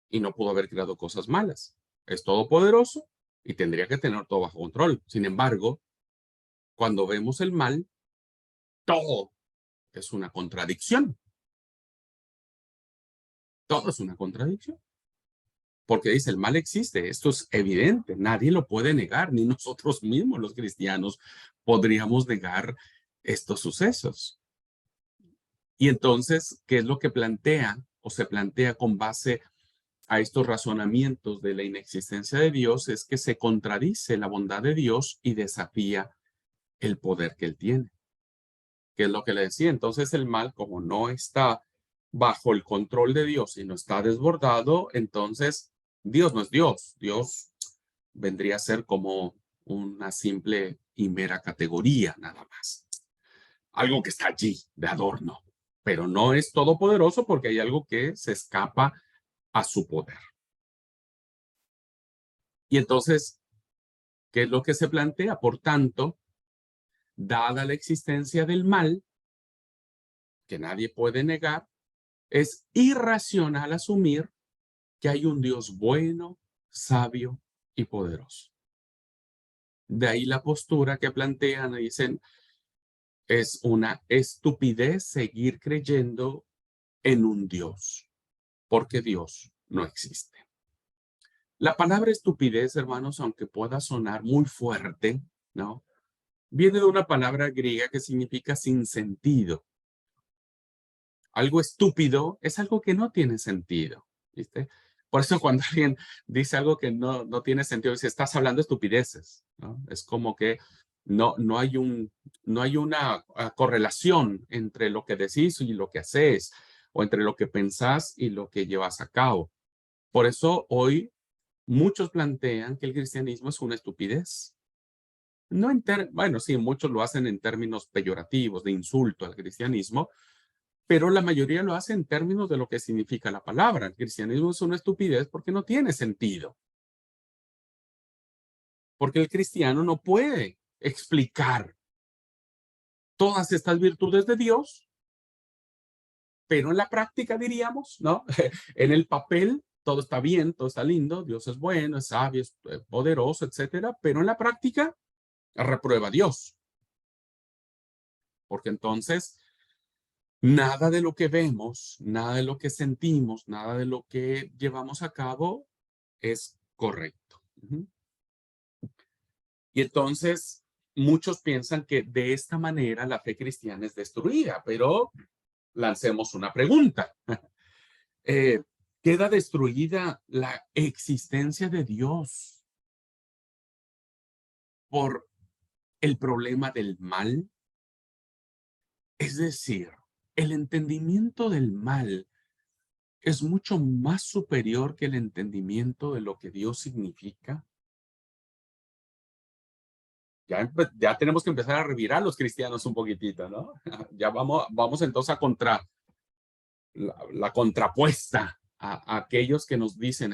y no pudo haber creado cosas malas. Es todopoderoso y tendría que tener todo bajo control. Sin embargo, cuando vemos el mal, todo es una contradicción. Todo es una contradicción. Porque dice, el mal existe, esto es evidente, nadie lo puede negar, ni nosotros mismos los cristianos podríamos negar estos sucesos. Y entonces, ¿qué es lo que plantea o se plantea con base a estos razonamientos de la inexistencia de Dios? Es que se contradice la bondad de Dios y desafía el poder que él tiene. ¿Qué es lo que le decía? Entonces el mal, como no está bajo el control de Dios y no está desbordado, entonces Dios no es Dios. Dios vendría a ser como una simple y mera categoría, nada más. Algo que está allí de adorno, pero no es todopoderoso porque hay algo que se escapa a su poder. Y entonces, ¿qué es lo que se plantea? Por tanto, dada la existencia del mal, que nadie puede negar, es irracional asumir que hay un Dios bueno, sabio y poderoso. De ahí la postura que plantean y dicen, es una estupidez seguir creyendo en un Dios, porque Dios no existe. La palabra estupidez, hermanos, aunque pueda sonar muy fuerte, ¿no? Viene de una palabra griega que significa sin sentido. Algo estúpido es algo que no tiene sentido, ¿viste? Por eso cuando alguien dice algo que no tiene sentido, dice, estás hablando estupideces, ¿no? Es como que no hay no hay una correlación entre lo que decís y lo que haces, o entre lo que pensás y lo que llevas a cabo. Por eso hoy muchos plantean que el cristianismo es una estupidez. No bueno, sí, muchos lo hacen en términos peyorativos, de insulto al cristianismo, pero la mayoría lo hace en términos de lo que significa la palabra. El cristianismo es una estupidez porque no tiene sentido. Porque el cristiano no puede explicar todas estas virtudes de Dios, pero en la práctica diríamos, ¿no? En el papel todo está bien, todo está lindo, Dios es bueno, es sabio, es poderoso, etcétera, pero en la práctica reprueba a Dios. Porque entonces nada de lo que vemos, nada de lo que sentimos, nada de lo que llevamos a cabo es correcto. Y entonces muchos piensan que de esta manera la fe cristiana es destruida, pero lancemos una pregunta. Eh, ¿Queda destruida la existencia de Dios por el problema del mal? Es decir, el entendimiento del mal es mucho más superior que el entendimiento de lo que Dios significa. Ya tenemos que empezar a revirar los cristianos un poquitito, ¿no? Ya vamos entonces a la contrapuesta a aquellos que nos dicen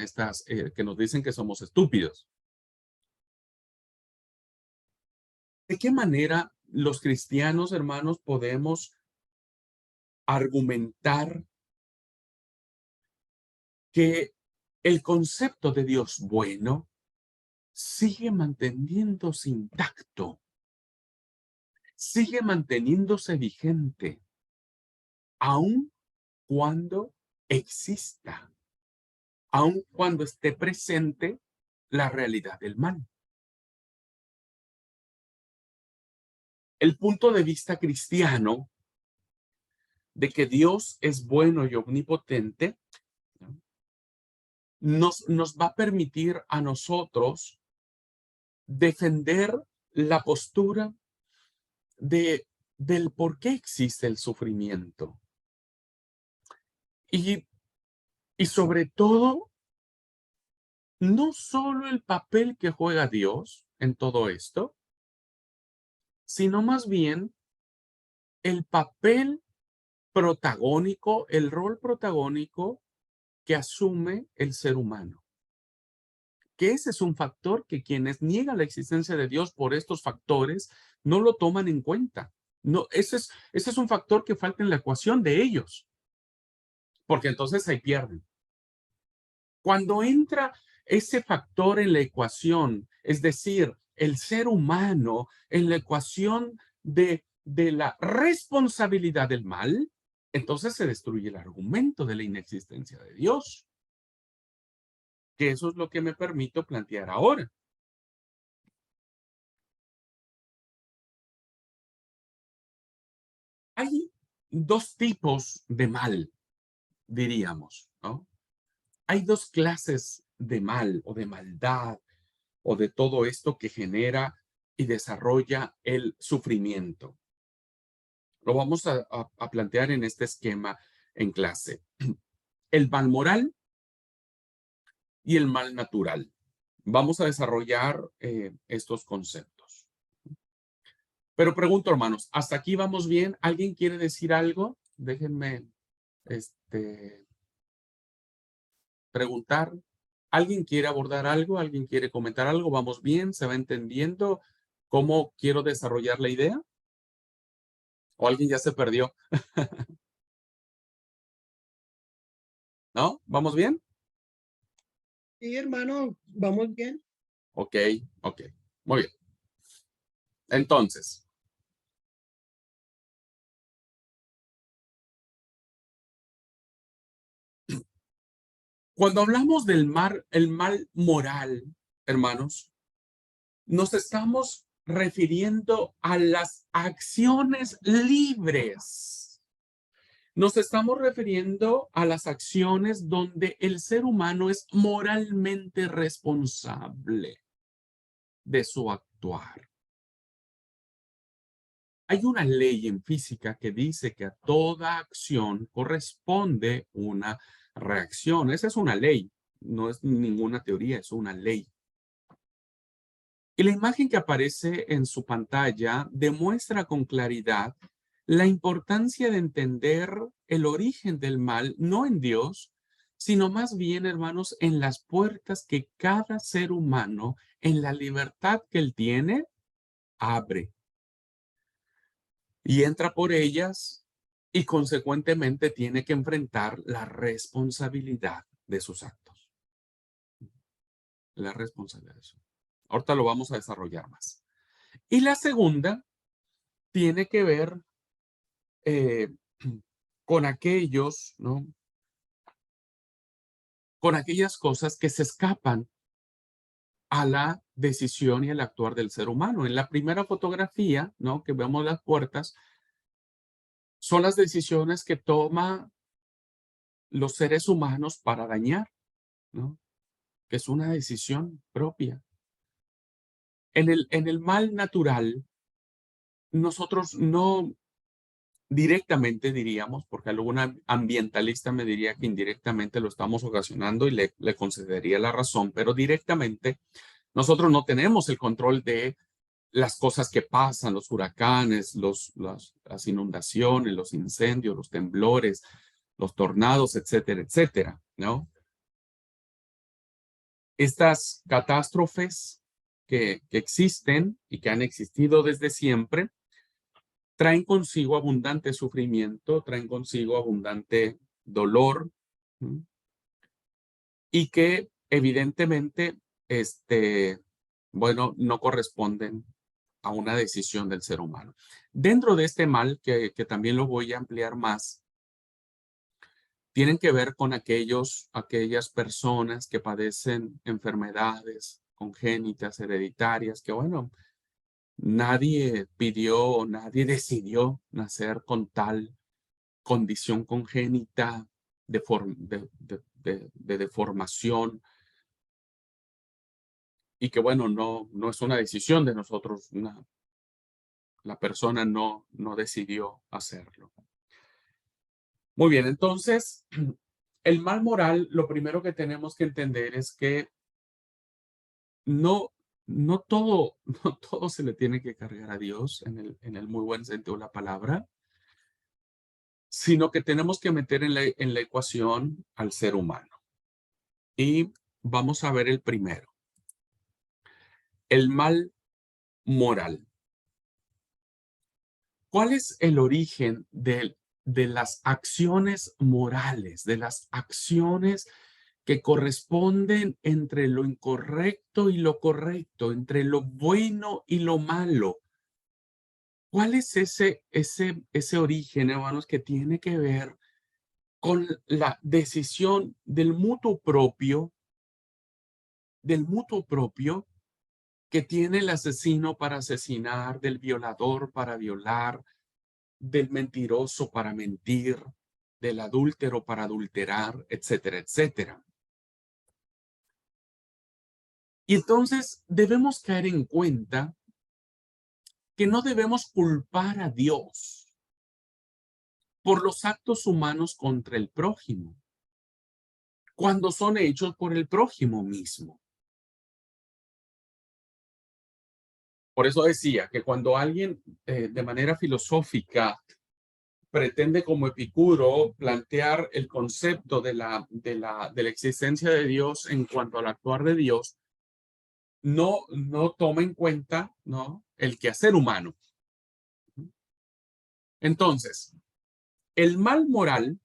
que nos dicen que somos estúpidos. ¿De qué manera los cristianos, hermanos, podemos argumentar que el concepto de Dios bueno sigue manteniéndose intacto, sigue manteniéndose vigente, aun cuando exista, aun cuando esté presente la realidad del mal? El punto de vista cristiano de que Dios es bueno y omnipotente, ¿no? Nos va a permitir a nosotros defender la postura del por qué existe el sufrimiento. Y, y sobre todo, no solo el papel que juega Dios en todo esto, sino más bien el papel protagónico, el rol protagónico que asume el ser humano. que ese es un factor que quienes niegan la existencia de Dios por estos factores no lo toman en cuenta. No, ese es un factor que falta en la ecuación de ellos, porque entonces ahí pierden. Cuando entra ese factor en la ecuación, es decir, el ser humano en la ecuación de la responsabilidad del mal, entonces se destruye el argumento de la inexistencia de Dios, que eso es lo que me permito plantear ahora. Hay dos tipos de mal, diríamos, ¿no? Hay dos clases de mal o de maldad o de todo esto que genera y desarrolla el sufrimiento. Lo vamos a plantear en este esquema en clase. El mal moral y el mal natural. Vamos a desarrollar estos conceptos. Pero pregunto, hermanos, ¿hasta aquí vamos bien? ¿Alguien quiere decir algo? Déjenme preguntar. ¿Alguien quiere abordar algo? ¿Alguien quiere comentar algo? ¿Vamos bien? ¿Se va entendiendo cómo quiero desarrollar la idea? ¿O alguien ya se perdió? ¿No? ¿Vamos bien? Sí, hermano, vamos bien. Ok, ok. Muy bien. Entonces, cuando hablamos del el mal moral, hermanos, nos estamos refiriendo a las acciones libres. Nos estamos refiriendo a las acciones donde el ser humano es moralmente responsable de su actuar. Hay una ley en física que dice que a toda acción corresponde una reacción. Esa es una ley, no es ninguna teoría, es una ley. Y la imagen que aparece en su pantalla demuestra con claridad la importancia de entender el origen del mal, no en Dios, sino más bien, hermanos, en las puertas que cada ser humano, en la libertad que él tiene, abre y entra por ellas y consecuentemente tiene que enfrentar la responsabilidad de sus actos. La responsabilidad de eso. Ahorita lo vamos a desarrollar más. Y la segunda tiene que ver eh, con aquellos, ¿no? Con aquellas cosas que se escapan a la decisión y el actuar del ser humano. En la primera fotografía, ¿no? Que vemos las puertas, son las decisiones que toman los seres humanos para dañar, ¿no? Que es una decisión propia. En el mal natural, nosotros no directamente diríamos, porque algún ambientalista me diría que indirectamente lo estamos ocasionando y le concedería la razón, pero directamente nosotros no tenemos el control de las cosas que pasan, los huracanes, las inundaciones, los incendios, los temblores, los tornados, etcétera, etcétera, ¿no? Estas catástrofes que existen y que han existido desde siempre, traen consigo abundante sufrimiento, traen consigo abundante dolor, ¿sí? Y que evidentemente, bueno, no corresponden a una decisión del ser humano. Dentro de este mal, que también lo voy a ampliar más, tienen que ver con aquellas personas que padecen enfermedades congénitas, hereditarias, que bueno, nadie pidió, nadie decidió nacer con tal condición congénita de deformación y que bueno, no es una decisión de nosotros, la persona no decidió hacerlo. Muy bien, entonces, el mal moral, lo primero que tenemos que entender es que no, no todo, no todo se le tiene que cargar a Dios en el muy buen sentido de la palabra, sino que tenemos que meter en la ecuación al ser humano. Y vamos a ver el primero. El mal moral. ¿Cuál es el origen de las acciones morales, de las acciones que corresponden entre lo incorrecto y lo correcto, entre lo bueno y lo malo? ¿Cuál es ese origen, hermanos, que tiene que ver con la decisión del mutuo propio que tiene el asesino para asesinar, del violador para violar, del mentiroso para mentir, del adúltero para adulterar, etcétera, etcétera? Y entonces debemos caer en cuenta que no debemos culpar a Dios por los actos humanos contra el prójimo, cuando son hechos por el prójimo mismo. Por eso decía que cuando alguien de manera filosófica pretende como Epicuro plantear el concepto de la existencia de Dios en cuanto al actuar de Dios, no toma en cuenta, ¿no?, el quehacer humano. Entonces, el mal moral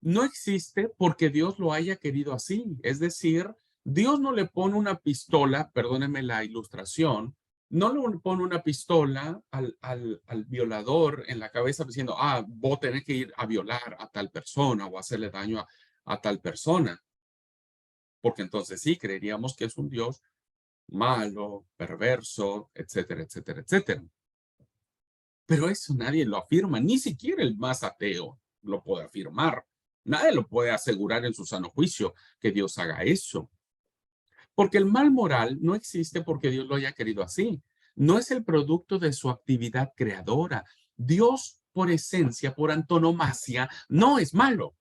no existe porque Dios lo haya querido así. Es decir, Dios no le pone una pistola, perdónenme la ilustración, no le pone una pistola al violador en la cabeza diciendo, vos tenés que ir a violar a tal persona o hacerle daño a tal persona. Porque entonces sí, creeríamos que es un Dios malo, perverso, etcétera, etcétera, etcétera. Pero eso nadie lo afirma, ni siquiera el más ateo lo puede afirmar. Nadie lo puede asegurar en su sano juicio que Dios haga eso. Porque el mal moral no existe porque Dios lo haya querido así. No es el producto de su actividad creadora. Dios, por esencia, por antonomasia, no es malo.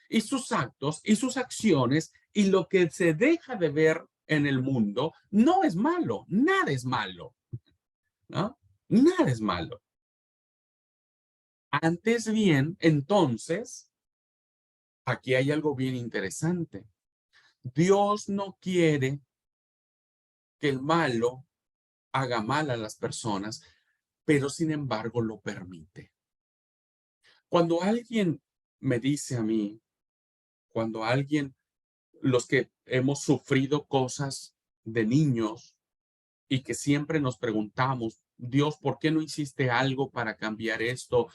Y sus actos y sus acciones y lo que se deja de ver en el mundo no es malo. Nada es malo, ¿no? Nada es malo. Antes bien, entonces, aquí hay algo bien interesante. Dios no quiere que el malo haga mal a las personas, pero sin embargo lo permite. Cuando alguien me dice a mí, cuando alguien, los que hemos sufrido cosas de niños y que siempre nos preguntamos, Dios, ¿por qué no hiciste algo para cambiar esto?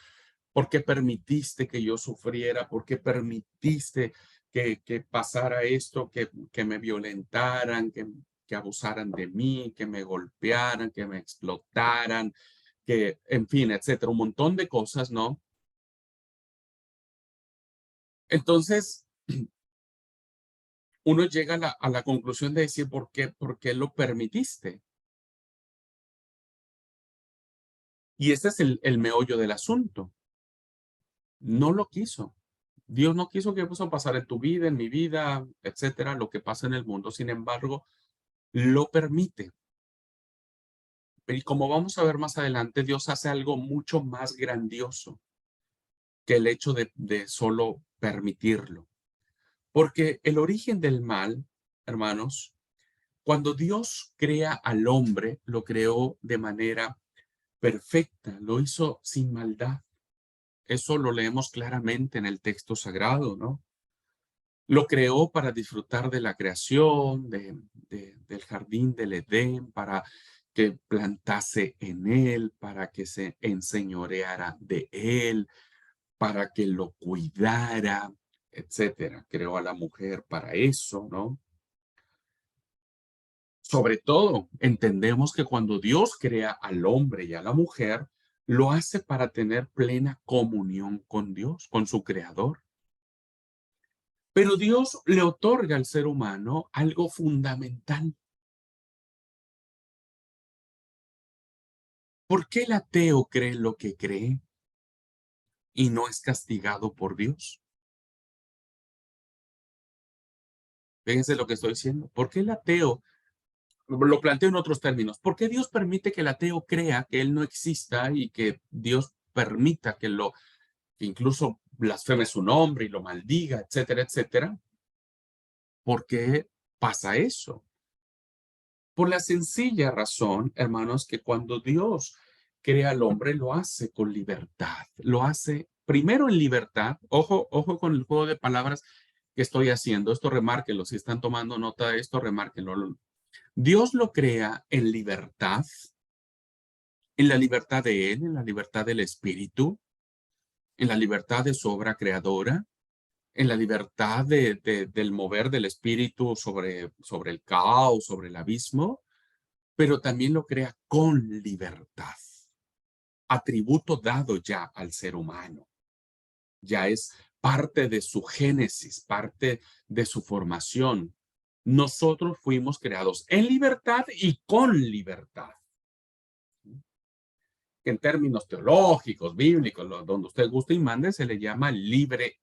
¿Por qué permitiste que yo sufriera? ¿Por qué permitiste que pasara esto, que me violentaran, que abusaran de mí, que me golpearan, que me explotaran, que, en fin, etcétera? Un montón de cosas, ¿no? Entonces, uno llega a la conclusión de decir, ¿por qué lo permitiste? Y este es el meollo del asunto. No lo quiso. Dios no quiso que eso pasara en tu vida, en mi vida, etcétera, lo que pasa en el mundo. Sin embargo, lo permite. Y como vamos a ver más adelante, Dios hace algo mucho más grandioso que el hecho de solo permitirlo. Porque el origen del mal, hermanos, cuando Dios crea al hombre, lo creó de manera perfecta, lo hizo sin maldad. Eso lo leemos claramente en el texto sagrado, ¿no? Lo creó para disfrutar de la creación, del jardín del Edén, para que plantase en él, para que se enseñoreara de él, para que lo cuidara, etcétera. Creó a la mujer para eso, ¿no? Sobre todo, entendemos que cuando Dios crea al hombre y a la mujer, lo hace para tener plena comunión con Dios, con su creador. Pero Dios le otorga al ser humano algo fundamental. ¿Por qué el ateo cree lo que cree y no es castigado por Dios? Fíjense lo que estoy diciendo. ¿Por qué el ateo, lo planteo en otros términos, por qué Dios permite que el ateo crea que él no exista y que Dios permita que incluso blasfeme su nombre y lo maldiga, etcétera, etcétera? ¿Por qué pasa eso? Por la sencilla razón, hermanos, que cuando Dios crea al hombre, lo hace con libertad. Lo hace primero en libertad. Ojo, ojo con el juego de palabras que estoy haciendo. Esto remárquenlo. Si están tomando nota de esto, remárquenlo. Dios lo crea en la libertad de Él, en la libertad del Espíritu, en la libertad de su obra creadora, en la libertad del mover del Espíritu sobre el caos, sobre el abismo, pero también lo crea con libertad, atributo dado ya al ser humano. Ya es parte de su génesis, parte de su formación. Nosotros fuimos creados en libertad y con libertad. En términos teológicos, bíblicos, donde usted guste y mande, se le llama libre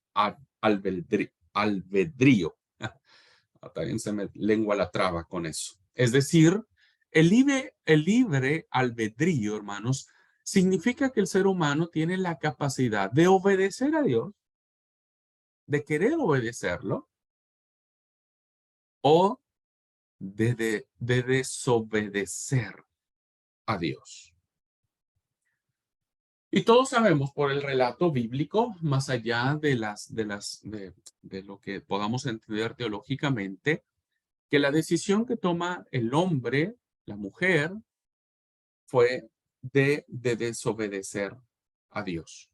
albedrío. También se me lengua la traba con eso. Es decir, el libre albedrío, hermanos, significa que el ser humano tiene la capacidad de obedecer a Dios, de querer obedecerlo, o de desobedecer a Dios. Y todos sabemos por el relato bíblico, más allá de lo que podamos entender teológicamente, que la decisión que toma el hombre, la mujer, fue de desobedecer a Dios.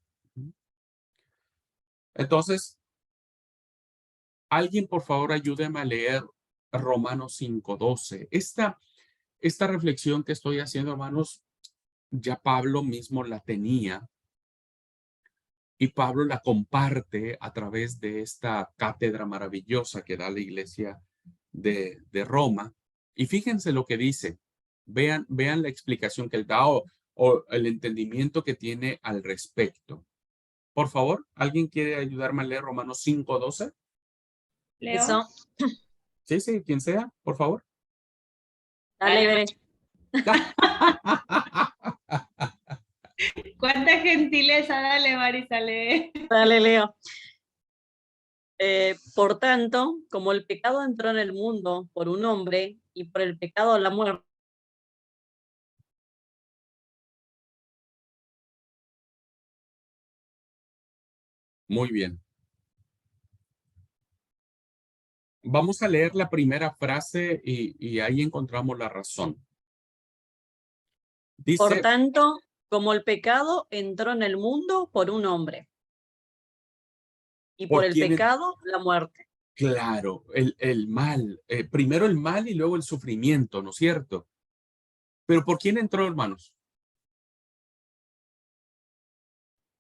Entonces, alguien por favor ayúdeme a leer Romanos 5:12. Esta reflexión que estoy haciendo, hermanos, ya Pablo mismo la tenía y Pablo la comparte a través de esta cátedra maravillosa que da la iglesia de Roma. Y fíjense lo que dice. Vean la explicación que él da o el entendimiento que tiene al respecto. Por favor, ¿alguien quiere ayudarme a leer Romanos 5:12? Leo. Eso, Sí, sí, quien sea, por favor. dale, veré. Cuánta gentileza, dale, Marisa, lee. Dale, Leo. Por tanto, como el pecado entró en el mundo por un hombre y por el pecado la muerte, Muy bien. Vamos a leer la primera frase y ahí encontramos la razón. por Dice, tanto, como el pecado entró en el mundo por un hombre y por ¿por el quién? pecado la muerte. Claro, el mal. Primero el mal y luego el sufrimiento, ¿no es cierto? Pero ¿por quién entró, hermanos?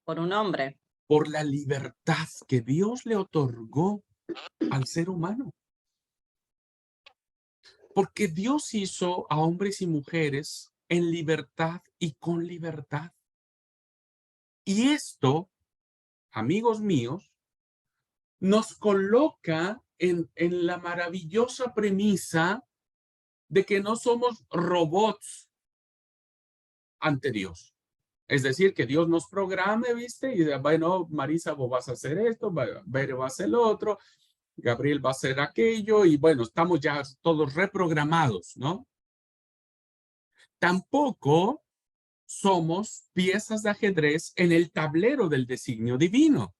Por un hombre. Por la libertad que Dios le otorgó al ser humano. Porque Dios hizo a hombres y mujeres en libertad y con libertad. Y esto, amigos míos, nos coloca en la maravillosa premisa de que no somos robots ante Dios. Es decir, que Dios nos programe, ¿viste? Y bueno, Marisa, vos vas a hacer esto, Bere va a hacer lo otro, Gabriel va a hacer aquello, y bueno, estamos ya todos reprogramados, ¿no? Tampoco somos piezas de ajedrez en el tablero del designio divino.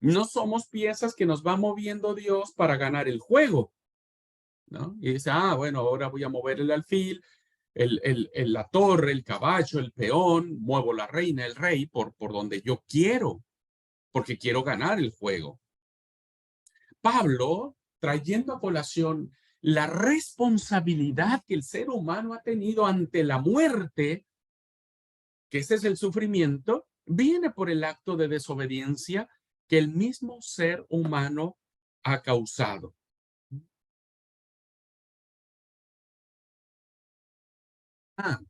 No somos piezas que nos va moviendo Dios para ganar el juego, ¿no? Y dice, bueno, ahora voy a mover el alfil, la torre, el caballo, el peón, muevo la reina, el rey, por donde yo quiero, porque quiero ganar el juego. Pablo, trayendo a colación la responsabilidad que el ser humano ha tenido ante la muerte, que ese es el sufrimiento, viene por el acto de desobediencia que el mismo ser humano ha causado.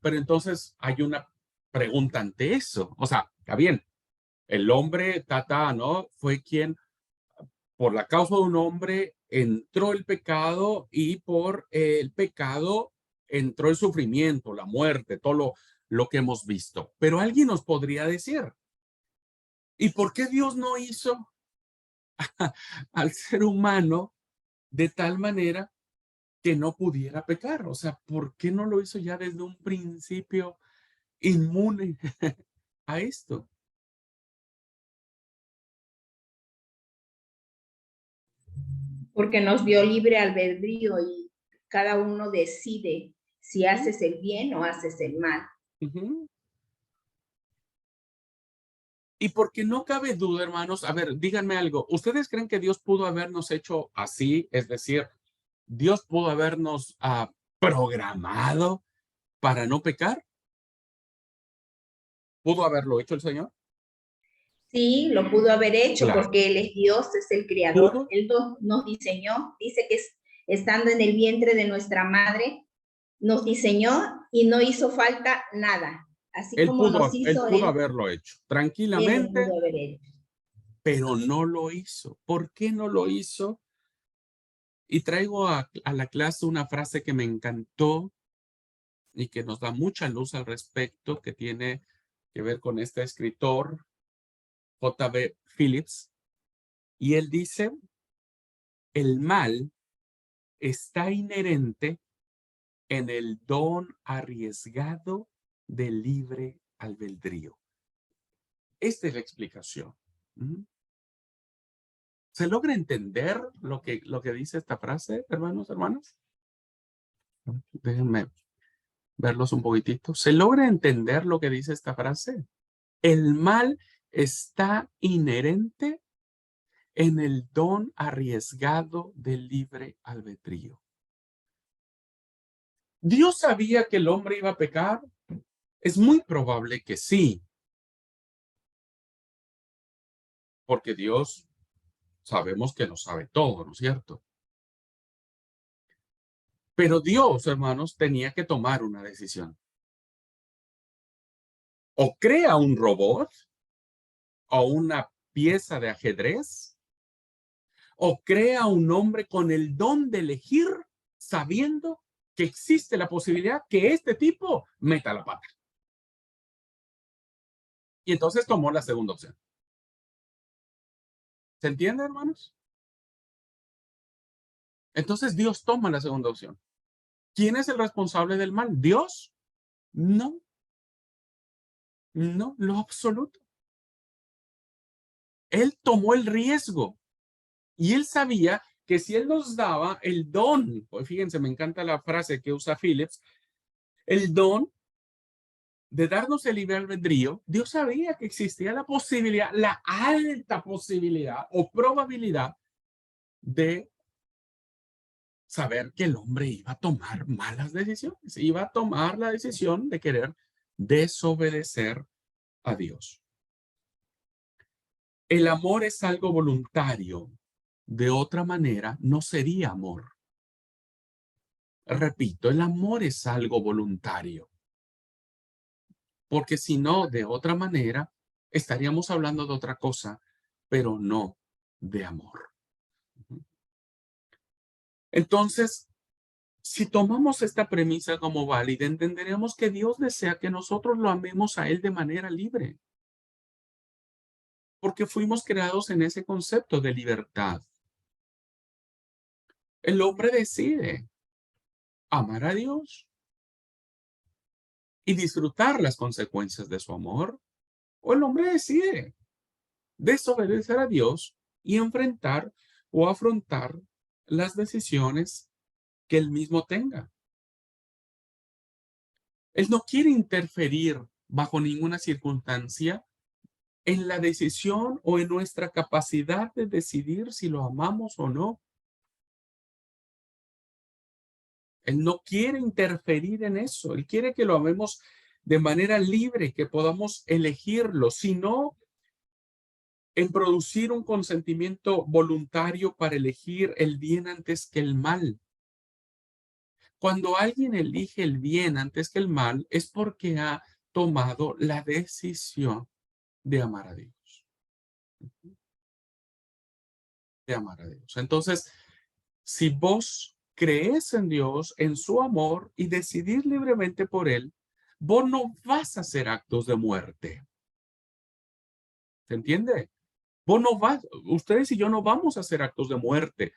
Pero entonces hay una pregunta ante eso. O sea, está bien, el hombre, ¿no? Fue quien, por la causa de un hombre, entró el pecado y por el pecado entró el sufrimiento, la muerte, todo lo que hemos visto. Pero alguien nos podría decir, ¿y por qué Dios no hizo al ser humano de tal manera que no pudiera pecar. O sea, ¿por qué no lo hizo ya desde un principio inmune a esto? Porque nos dio libre albedrío y cada uno decide si haces el bien o haces el mal. Ujú. Y porque no cabe duda, hermanos, a ver, díganme algo. ¿Ustedes creen que Dios pudo habernos hecho así? Es decir, Dios pudo habernos programado para no pecar. ¿Pudo haberlo hecho el Señor? Sí, lo pudo haber hecho Claro. porque Él es Dios, es el creador. ¿Pudo? Él nos diseñó, dice que estando en el vientre de nuestra madre, nos diseñó y no hizo falta nada. Así como nos Él hizo pudo Él, haberlo hecho Él lo tranquilamente, pudo haber hecho. pero no lo hizo. ¿Por qué no lo hizo? Y traigo a la clase una frase que me encantó y que nos da mucha luz al respecto, que tiene que ver con este escritor, J.B. Phillips, y él dice, el mal está inherente en el don arriesgado del libre albedrío. Esta es la explicación. ¿Se logra entender lo que dice esta frase, hermanos, hermanas? Déjenme verlos un poquitito. ¿Se logra entender lo que dice esta frase? El mal está inherente en el don arriesgado del libre albedrío. ¿Dios sabía que el hombre iba a pecar? Es muy probable que sí, porque Dios sabemos que lo sabe todo, ¿no es cierto? Pero Dios, hermanos, tenía que tomar una decisión. O crea un robot, o una pieza de ajedrez, o crea un hombre con el don de elegir, sabiendo que existe la posibilidad que este tipo meta la pata. Y entonces tomó la segunda opción. ¿Se entiende, hermanos? Entonces Dios toma la segunda opción. ¿Quién es el responsable del mal? ¿Dios? No, no, lo absoluto. Él tomó el riesgo y él sabía que si él nos daba el don, pues fíjense, me encanta la frase que usa Phillips, el don de darnos el libre albedrío, Dios sabía que existía la posibilidad, la alta posibilidad o probabilidad de saber que el hombre iba a tomar malas decisiones, iba a tomar la decisión de querer desobedecer a Dios. El amor es algo voluntario. De otra manera, no sería amor. Repito, el amor es algo voluntario. Porque si no, de otra manera, estaríamos hablando de otra cosa, pero no de amor. Entonces, si tomamos esta premisa como válida, entenderemos que Dios desea que nosotros lo amemos a Él de manera libre. Porque fuimos creados en ese concepto de libertad. El hombre decide amar a Dios y disfrutar las consecuencias de su amor, o el hombre decide desobedecer a Dios y enfrentar o afrontar las decisiones que él mismo tenga. Él no quiere interferir bajo ninguna circunstancia en la decisión o en nuestra capacidad de decidir si lo amamos o no. Él no quiere interferir en eso. Él quiere que lo amemos de manera libre, que podamos elegirlo, sino en producir un consentimiento voluntario para elegir el bien antes que el mal. Cuando alguien elige el bien antes que el mal, es porque ha tomado la decisión de amar a Dios. De amar a Dios. Entonces, si vos crees en Dios, en su amor y decidís libremente por Él, vos no vas a hacer actos de muerte. ¿Se entiende? Vos no vas, ustedes y yo no vamos a hacer actos de muerte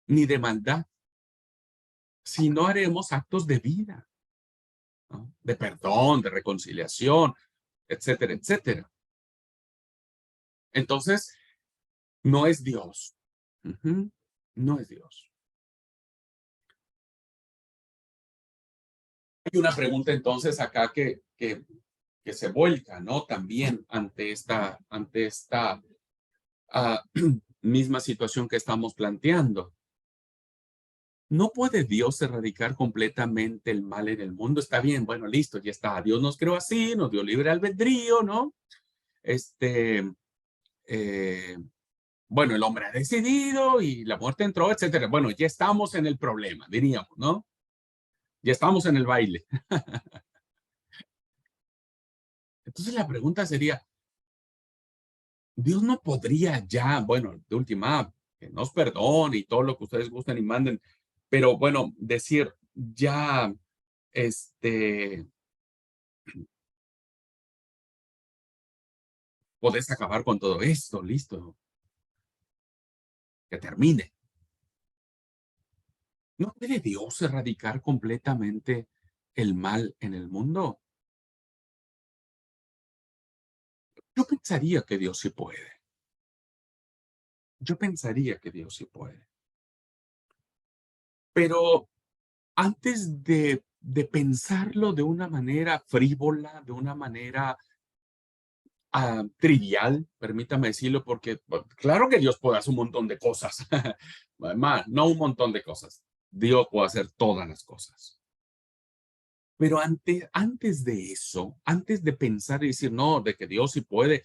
ni de maldad. si no haremos actos de vida, ¿no? De perdón, de reconciliación, etcétera, etcétera. Entonces, no es Dios. No es Dios. Hay una pregunta entonces acá que se vuelca, ¿no? También ante esta misma situación que estamos planteando. ¿No puede Dios erradicar completamente el mal en el mundo? Está bien, bueno, listo, ya está. Dios nos creó así, nos dio libre albedrío, ¿no? Bueno, el hombre ha decidido y la muerte entró, etcétera. Bueno, ya estamos en el problema, diríamos, ¿no? Ya estamos en el baile. Entonces la pregunta sería, Dios no podría ya, bueno, de última, que nos perdone y todo lo que ustedes gusten y manden, pero bueno, decir, ya, podés acabar con todo esto, listo, que termine. ¿No puede Dios erradicar completamente el mal en el mundo? Yo pensaría que Dios sí puede. Yo pensaría que Dios sí puede. Pero antes de pensarlo de una manera frívola, de una manera trivial, permítame decirlo, porque bueno, claro que Dios puede hacer un montón de cosas. Además, no un montón de cosas. Dios puede hacer todas las cosas. Pero antes de eso, antes de pensar y decir, no, de que Dios sí puede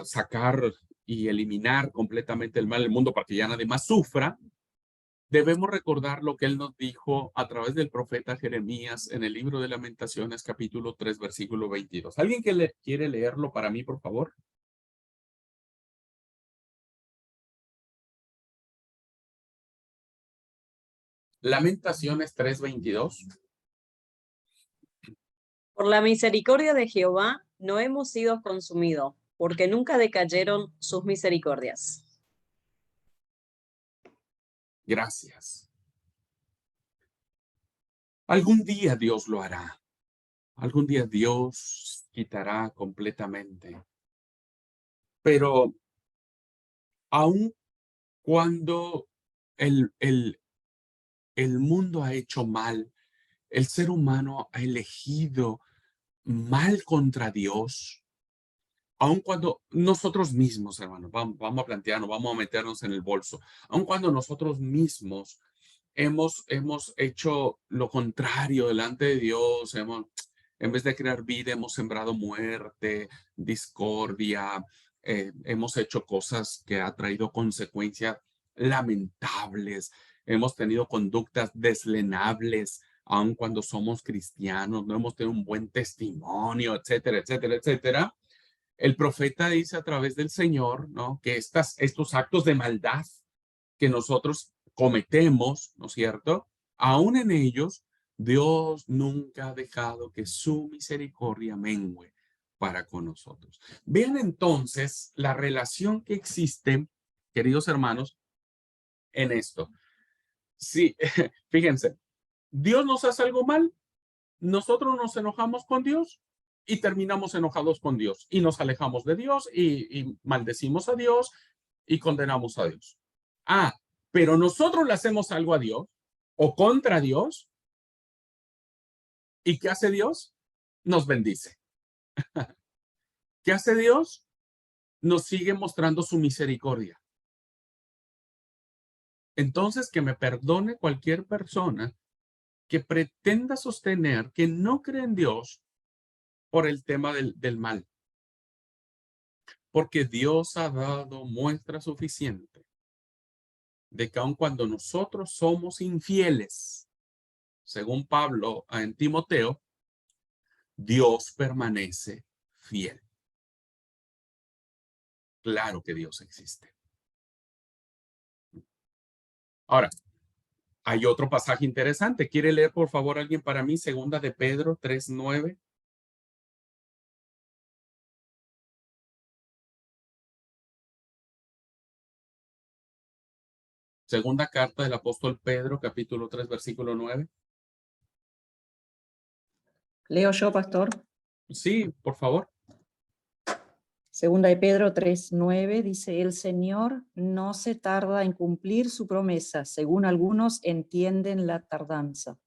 sacar y eliminar completamente el mal del mundo para que ya nadie más sufra, debemos recordar lo que él nos dijo a través del profeta Jeremías en el libro de Lamentaciones, capítulo 3, versículo 22. ¿Alguien que quiere leerlo para mí, por favor? Lamentaciones 3:22. Por la misericordia de Jehová no hemos sido consumidos, porque nunca decayeron sus misericordias. Gracias. Algún día Dios lo hará. Algún día Dios quitará completamente. Pero aun cuando el mundo ha hecho mal, el ser humano ha elegido mal contra Dios, aun cuando nosotros mismos, hermanos, vamos a plantearnos, vamos a meternos en el bolso, aun cuando nosotros mismos hemos hecho lo contrario delante de Dios, en vez de crear vida, hemos sembrado muerte, discordia, hemos hecho cosas que ha traído consecuencias lamentables, hemos tenido conductas deslenables, aun cuando somos cristianos, no hemos tenido un buen testimonio, etcétera, etcétera, etcétera. El profeta dice a través del Señor, ¿no? Que estos actos de maldad que nosotros cometemos, ¿no es cierto? Aún en ellos, Dios nunca ha dejado que su misericordia mengue para con nosotros. Vean entonces la relación que existe, queridos hermanos, en esto. Sí, fíjense, Dios nos hace algo mal, nosotros nos enojamos con Dios y terminamos enojados con Dios y nos alejamos de Dios y maldecimos a Dios y condenamos a Dios. Pero nosotros le hacemos algo a Dios o contra Dios. ¿Y qué hace Dios? Nos bendice. ¿Qué hace Dios? Nos sigue mostrando su misericordia. Entonces, que me perdone cualquier persona que pretenda sostener que no cree en Dios por el tema del mal. Porque Dios ha dado muestra suficiente de que aun cuando nosotros somos infieles, según Pablo en Timoteo, Dios permanece fiel. Claro que Dios existe. Ahora, hay otro pasaje interesante. ¿Quiere leer, por favor, alguien para mí? Segunda de Pedro 3:9. Segunda carta del apóstol Pedro, capítulo 3, versículo 9. Leo yo, pastor. Sí, por favor. Segunda de Pedro 3:9 dice, el Señor no se tarda en cumplir su promesa, según algunos entienden la tardanza,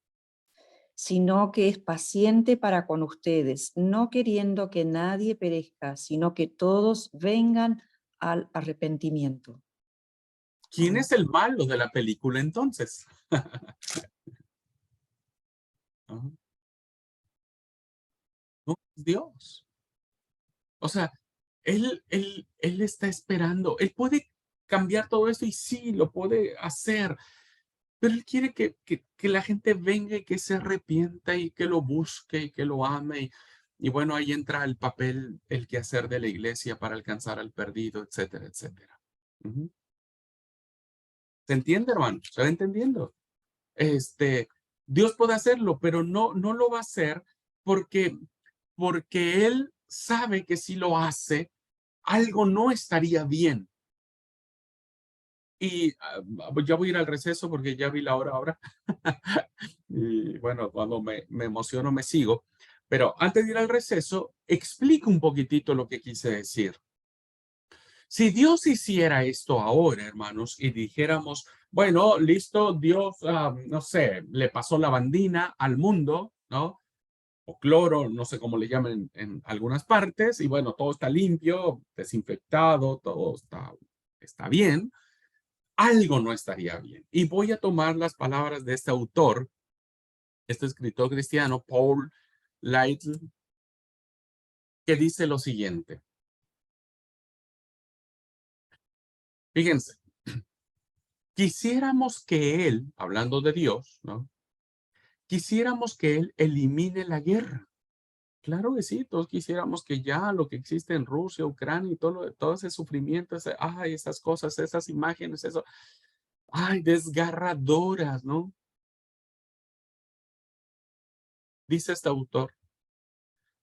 sino que es paciente para con ustedes, no queriendo que nadie perezca, sino que todos vengan al arrepentimiento. ¿Quién es el malo de la película entonces? Ajá. No, es Dios. O sea, él está esperando. Él puede cambiar todo esto y sí, lo puede hacer. Pero Él quiere que la gente venga y que se arrepienta y que lo busque y que lo ame. Y bueno, ahí entra el papel, el quehacer de la iglesia para alcanzar al perdido, etcétera, etcétera. Ujú. ¿Se entiende, hermano? ¿Se va entendiendo? Dios puede hacerlo, pero no lo va a hacer porque Él sabe que si lo hace, algo no estaría bien. Y ya voy a ir al receso porque ya vi la hora ahora. Y bueno, cuando me emociono me sigo. Pero antes de ir al receso, explico un poquitito lo que quise decir. Si Dios hiciera esto ahora, hermanos, y dijéramos, bueno, listo, Dios, no sé, le pasó la lavandina al mundo, ¿no? O cloro, no sé cómo le llaman en algunas partes, y bueno, todo está limpio, desinfectado, todo está bien. Algo no estaría bien. Y voy a tomar las palabras de este autor, este escritor cristiano, Paul Lightl, que dice lo siguiente. Fíjense, quisiéramos que él, hablando de Dios, ¿no? Quisiéramos que él elimine la guerra. Claro que sí, todos quisiéramos que ya lo que existe en Rusia, Ucrania y todo ese sufrimiento, esas cosas, esas imágenes, eso, desgarradoras, ¿no? Dice este autor,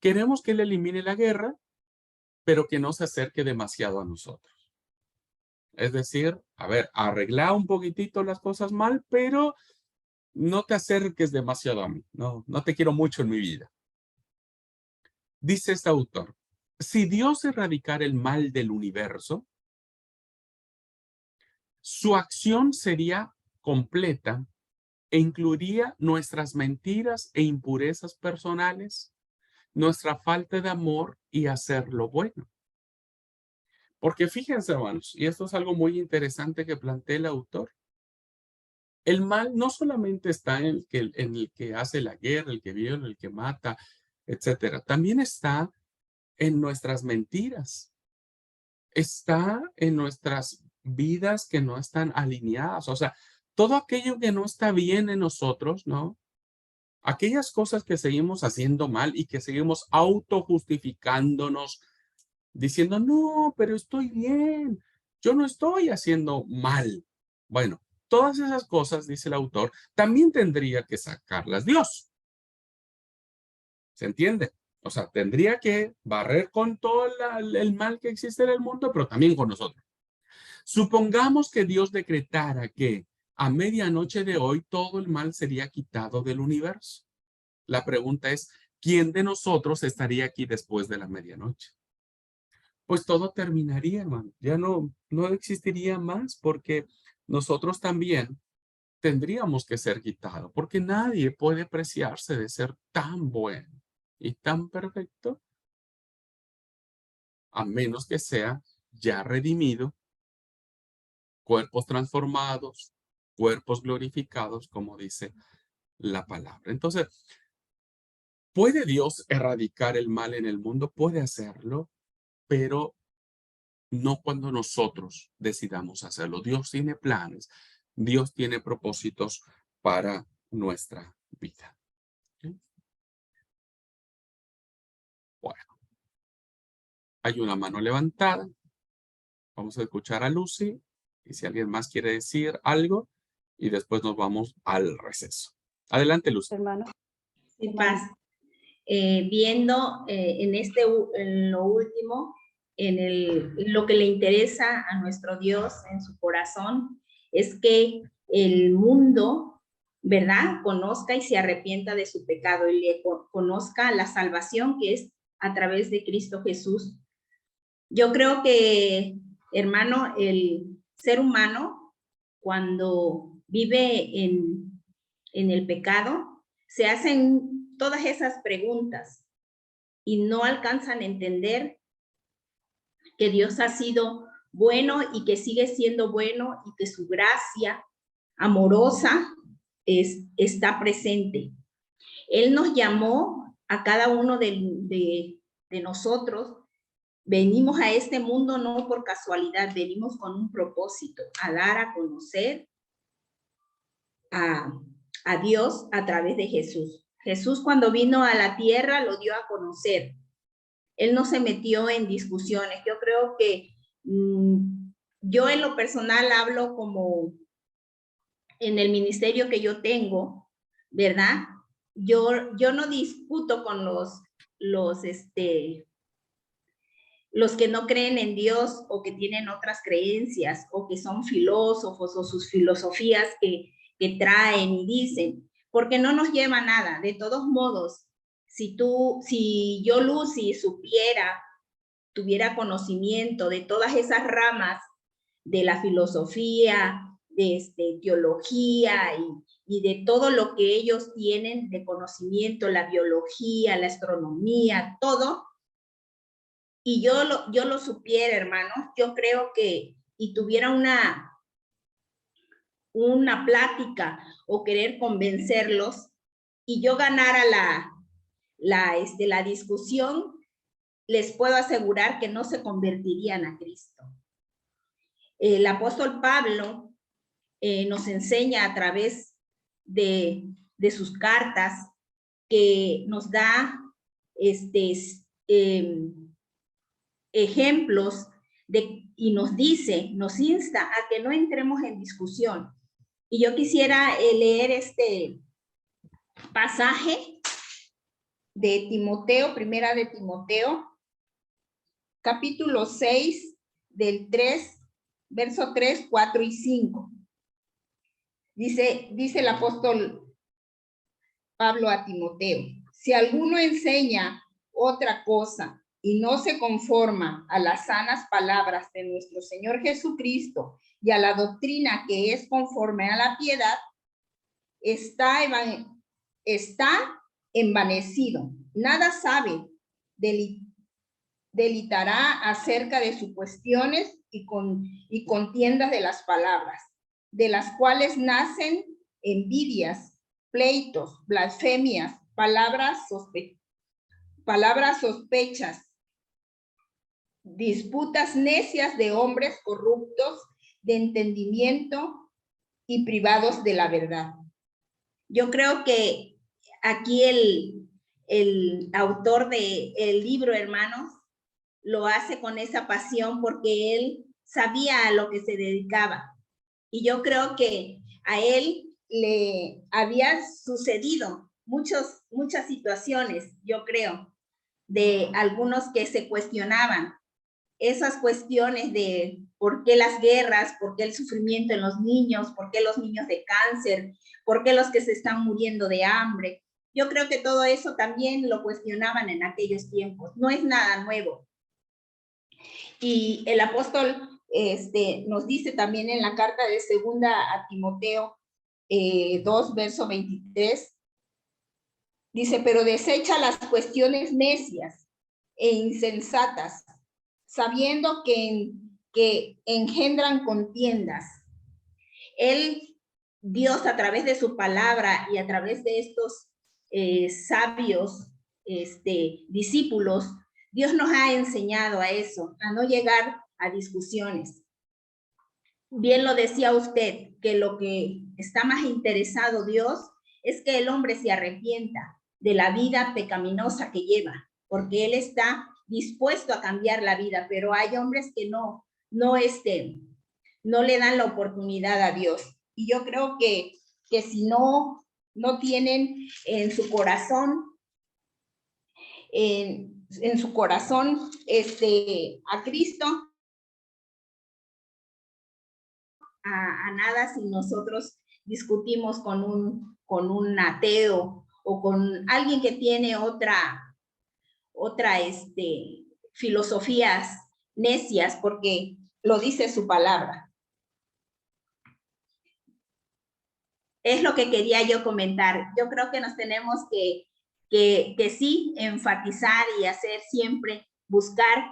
queremos que él elimine la guerra, pero que no se acerque demasiado a nosotros. Es decir, a ver, arregla un poquitito las cosas mal, pero no te acerques demasiado a mí. No te quiero mucho en mi vida. Dice este autor, si Dios erradicara el mal del universo, su acción sería completa e incluiría nuestras mentiras e impurezas personales, nuestra falta de amor y hacer lo bueno. Porque fíjense, hermanos, y esto es algo muy interesante que plantea el autor. El mal no solamente está en el que hace la guerra, el que viola, el que mata, etcétera. También está en nuestras mentiras. Está en nuestras vidas que no están alineadas. O sea, todo aquello que no está bien en nosotros, ¿no? Aquellas cosas que seguimos haciendo mal y que seguimos autojustificándonos, diciendo, no, pero estoy bien. Yo no estoy haciendo mal. Bueno, todas esas cosas, dice el autor, también tendría que sacarlas Dios. ¿Se entiende? O sea, tendría que barrer con todo el mal que existe en el mundo, pero también con nosotros. Supongamos que Dios decretara que a medianoche de hoy todo el mal sería quitado del universo. La pregunta es, ¿quién de nosotros estaría aquí después de la medianoche? Pues todo terminaría, hermano. Ya no existiría más porque nosotros también tendríamos que ser quitados, porque nadie puede preciarse de ser tan bueno y tan perfecto a menos que sea ya redimido, cuerpos transformados, cuerpos glorificados, como dice la palabra. Entonces, ¿puede Dios erradicar el mal en el mundo? Puede hacerlo, pero no cuando nosotros decidamos hacerlo. Dios tiene planes, Dios tiene propósitos para nuestra vida. ¿Sí? Bueno, hay una mano levantada. Vamos a escuchar a Lucy y si alguien más quiere decir algo y después nos vamos al receso. Adelante, Lucy. Hermano. Sin paz. Viendo en lo último, en lo que le interesa a nuestro Dios en su corazón, es que el mundo, ¿verdad?, conozca y se arrepienta de su pecado y le conozca la salvación que es a través de Cristo Jesús. Yo creo que, hermano, el ser humano, cuando vive en el pecado, se hacen todas esas preguntas y no alcanzan a entender que Dios ha sido bueno y que sigue siendo bueno y que su gracia amorosa está presente. Él nos llamó a cada uno de nosotros. Venimos a este mundo no por casualidad, venimos con un propósito, a dar a conocer a Dios a través de Jesús. Jesús, cuando vino a la tierra, lo dio a conocer. Él no se metió en discusiones. Yo creo que yo en lo personal hablo como en el ministerio que yo tengo, ¿verdad? Yo no discuto con los que no creen en Dios o que tienen otras creencias o que son filósofos o sus filosofías que traen y dicen, porque no nos lleva a nada. De todos modos, si yo, Lucy, tuviera conocimiento de todas esas ramas de la filosofía, de teología y de todo lo que ellos tienen de conocimiento, la biología, la astronomía, todo, y yo lo supiera, hermanos, yo creo que, y tuviera una plática o querer convencerlos, y yo ganara la discusión, les puedo asegurar que no se convertirían a Cristo. El apóstol Pablo nos enseña a través de sus cartas que nos da ejemplos y nos insta a que no entremos en discusión. Y yo quisiera leer este pasaje de Timoteo, primera de Timoteo, capítulo 6, del 3, verso 3, 4 y 5. Dice el apóstol Pablo a Timoteo: si alguno enseña otra cosa y no se conforma a las sanas palabras de nuestro Señor Jesucristo y a la doctrina que es conforme a la piedad, está envanecido. Nada sabe, delitará acerca de sus cuestiones y contiendas de las palabras, de las cuales nacen envidias, pleitos, blasfemias, palabras sospechas, disputas necias de hombres corruptos de entendimiento y privados de la verdad. Yo creo que aquí el autor del libro, hermanos, lo hace con esa pasión porque él sabía a lo que se dedicaba. Y yo creo que a él le había sucedido muchas situaciones, yo creo, de algunos que se cuestionaban esas cuestiones de por qué las guerras, por qué el sufrimiento en los niños, por qué los niños de cáncer, por qué los que se están muriendo de hambre. Yo creo que todo eso también lo cuestionaban en aquellos tiempos. No es nada nuevo. Y el apóstol nos dice también en la carta de segunda a Timoteo 2, verso 23, dice: pero desecha las cuestiones necias e insensatas, sabiendo que engendran contiendas. Dios, a través de su palabra y a través de estos sabios discípulos, Dios nos ha enseñado a eso, a no llegar a discusiones. Bien lo decía usted, que lo que está más interesado Dios es que el hombre se arrepienta de la vida pecaminosa que lleva, porque Él está dispuesto a cambiar la vida, pero hay hombres que no le dan la oportunidad a Dios. Y yo creo que si no tienen en su corazón, en su corazón a Cristo, a nada si nosotros discutimos con un ateo o con alguien que tiene otra filosofías necias, porque lo dice su palabra. Es lo que quería yo comentar. Yo creo que nos tenemos que sí enfatizar y hacer siempre, buscar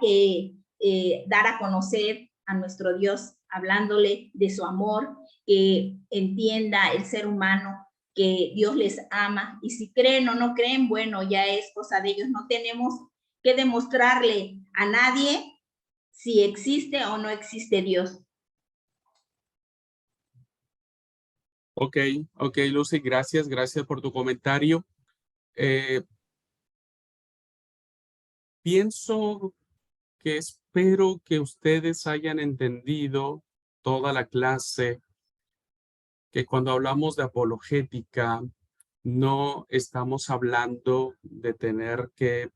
dar a conocer a nuestro Dios, hablándole de su amor, que entienda el ser humano, que Dios les ama, y si creen o no creen, bueno, ya es cosa de ellos. No tenemos que demostrarle a nadie si existe o no existe Dios. Ok, Lucy, gracias por tu comentario. Pienso que espero que ustedes hayan entendido toda la clase, que cuando hablamos de apologética, no estamos hablando de tener que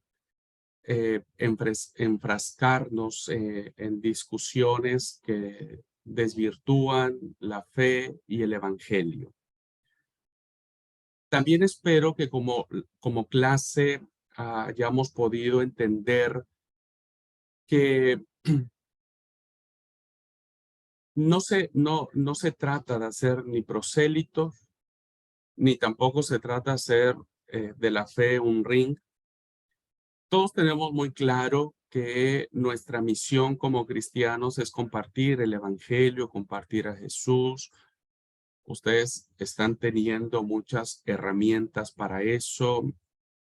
enfrascarnos en discusiones que desvirtúan la fe y el evangelio. También espero que como clase hayamos podido entender que no se trata de hacer ni prosélitos, ni tampoco se trata de hacer de la fe un ring. Todos tenemos muy claro que nuestra misión como cristianos es compartir el evangelio, compartir a Jesús. Ustedes están teniendo muchas herramientas para eso,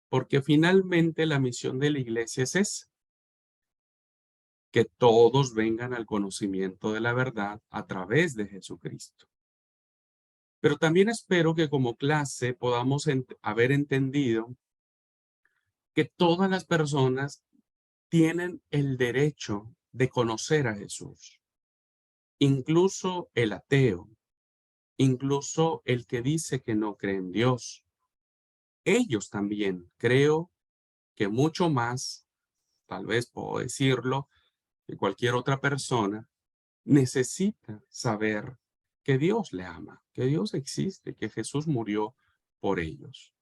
porque finalmente la misión de la iglesia es esa: que todos vengan al conocimiento de la verdad a través de Jesucristo. Pero también espero que como clase podamos haber entendido que todas las personas tienen el derecho de conocer a Jesús, incluso el ateo, incluso el que dice que no cree en Dios. Ellos también, creo que mucho más, tal vez puedo decirlo, que cualquier otra persona, necesita saber que Dios le ama, que Dios existe, que Jesús murió por ellos.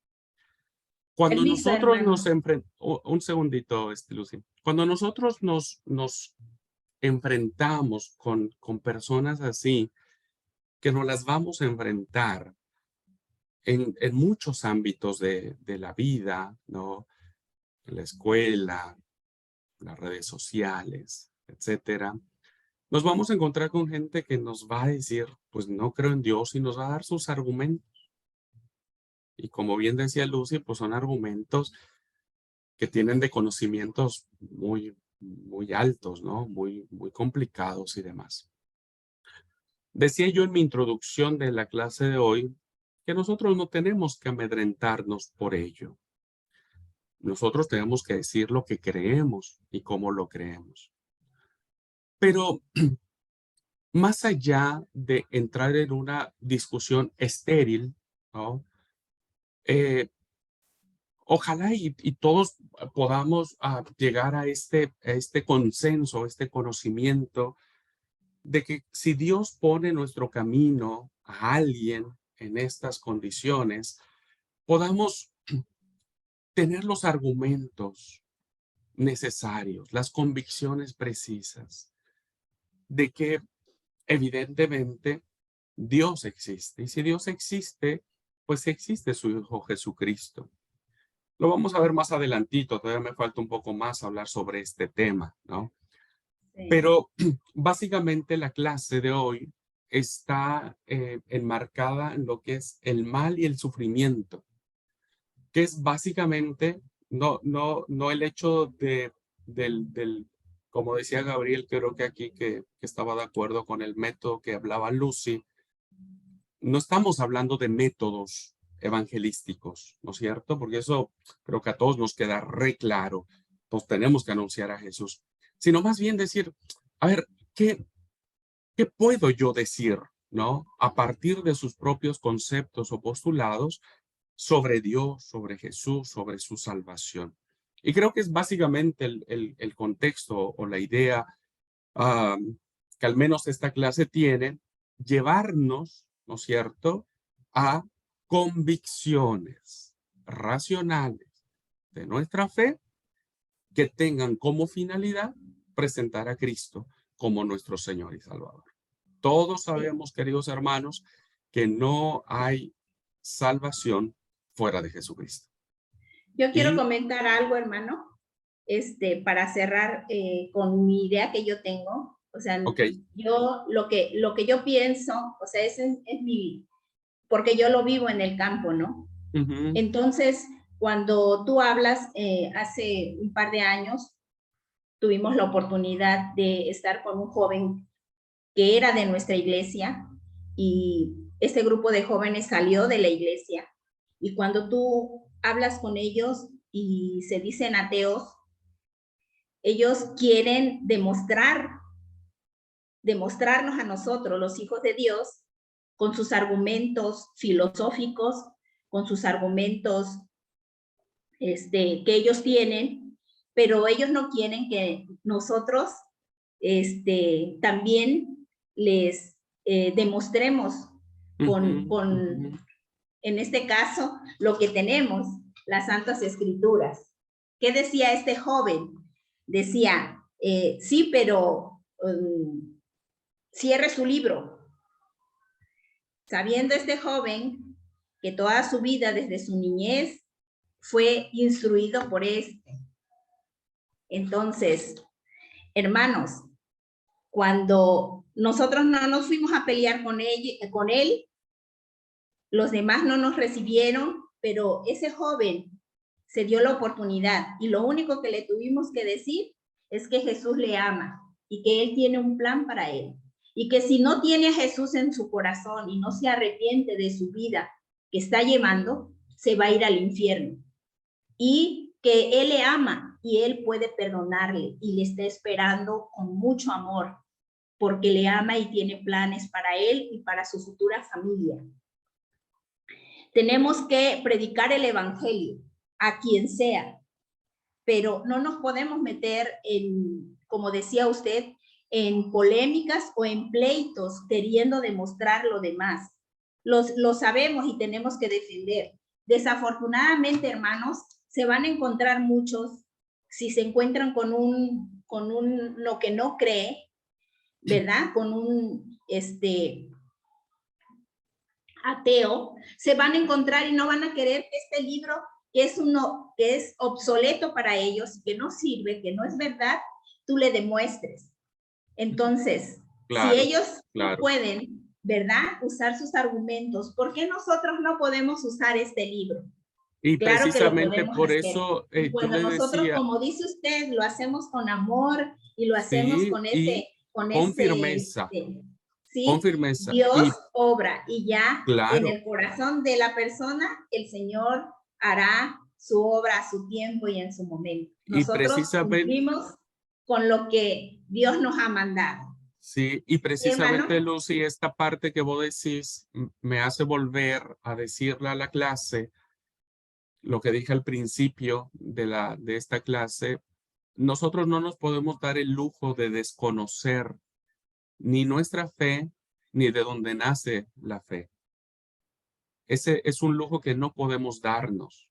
Cuando Permiso, nosotros hermano. nos enfrentamos, un segundito, Lucy, cuando nosotros nos enfrentamos con personas así, que nos las vamos a enfrentar en muchos ámbitos de la vida, ¿no? En la escuela, las redes sociales, etcétera. Nos vamos a encontrar con gente que nos va a decir, pues no creo en Dios, y nos va a dar sus argumentos. Y como bien decía Lucy, pues son argumentos que tienen de conocimientos muy altos, ¿no? Muy complicados y demás. Decía yo en mi introducción de la clase de hoy que nosotros no tenemos que amedrentarnos por ello. Nosotros tenemos que decir lo que creemos y cómo lo creemos. Pero más allá de entrar en una discusión estéril, ¿no? Ojalá y todos podamos llegar a este consenso, este conocimiento de que si Dios pone en nuestro camino a alguien en estas condiciones, podamos tener los argumentos necesarios, las convicciones precisas de que evidentemente Dios existe. Y si Dios existe, pues existe su Hijo Jesucristo. Lo vamos a ver más adelantito, todavía me falta un poco más hablar sobre este tema, ¿no? Sí. Pero básicamente la clase de hoy está enmarcada en lo que es el mal y el sufrimiento, que es básicamente no el hecho del, como decía Gabriel, creo que aquí que estaba de acuerdo con el método que hablaba Lucy. No estamos hablando de métodos evangelísticos, ¿no es cierto? Porque eso creo que a todos nos queda re claro. Pues tenemos que anunciar a Jesús. Sino más bien decir, a ver, ¿qué puedo yo decir, ¿no? A partir de sus propios conceptos o postulados sobre Dios, sobre Jesús, sobre su salvación. Y creo que es básicamente el contexto o la idea que al menos esta clase tiene, llevarnos, ¿no es cierto?, a convicciones racionales de nuestra fe que tengan como finalidad presentar a Cristo como nuestro Señor y Salvador. Todos sabemos, queridos hermanos, que no hay salvación fuera de Jesucristo. Yo quiero Y- comentar algo, hermano, para cerrar con mi idea que yo tengo. O sea, Ok. yo lo que yo pienso, o sea, es mi, porque yo lo vivo en el campo, ¿no? Ujú. Entonces, cuando tú hablas, hace un par de años, tuvimos la oportunidad de estar con un joven que era de nuestra iglesia y este grupo de jóvenes salió de la iglesia. Y cuando tú hablas con ellos y se dicen ateos, ellos quieren demostrarnos a nosotros, los hijos de Dios, con sus argumentos filosóficos, con sus argumentos que ellos tienen, pero ellos no quieren que nosotros también les demostremos con, en este caso, lo que tenemos, las Santas Escrituras. ¿Qué decía este joven? Decía, sí, pero cierre su libro. Sabiendo este joven que toda su vida, desde su niñez, fue instruido por este. Entonces, hermanos, cuando nosotros no nos fuimos a pelear con él, los demás no nos recibieron, pero ese joven se dio la oportunidad y lo único que le tuvimos que decir es que Jesús le ama y que Él tiene un plan para él. Y que si no tiene a Jesús en su corazón y no se arrepiente de su vida que está llevando, se va a ir al infierno. Y que Él le ama y Él puede perdonarle y le está esperando con mucho amor porque le ama y tiene planes para él y para su futura familia. Tenemos que predicar el evangelio a quien sea, pero no nos podemos meter en, como decía usted, en polémicas o en pleitos queriendo demostrar lo demás. Lo sabemos y tenemos que defender. Desafortunadamente, hermanos, se van a encontrar muchos, si se encuentran con lo que no cree, ¿verdad? Con un ateo, se van a encontrar y no van a querer que este libro, que es obsoleto para ellos, que no sirve, que no es verdad, tú le demuestres. Entonces, Claro, si ellos claro. pueden, ¿verdad?, usar sus argumentos, ¿por qué nosotros no podemos usar este libro? Y Claro que lo precisamente podemos por hacer. eso Y yo cuando le nosotros, decía, como dice usted, lo hacemos con amor y lo hacemos sí, con y con firmeza, con ¿sí? firmeza. Dios Y obra y ya en claro, el corazón de la persona, el Señor hará su obra a su tiempo y en su momento. y Nosotros precisamente, cumplimos con lo que Dios nos ha mandado. sí, y ¿Sí, precisamente, hermano? Lucy, esta parte que vos decís me hace volver a decirle a la clase lo que dije al principio de esta clase. Nosotros no nos podemos dar el lujo de desconocer ni nuestra fe, ni de dónde nace la fe. Ese es un lujo que no podemos darnos.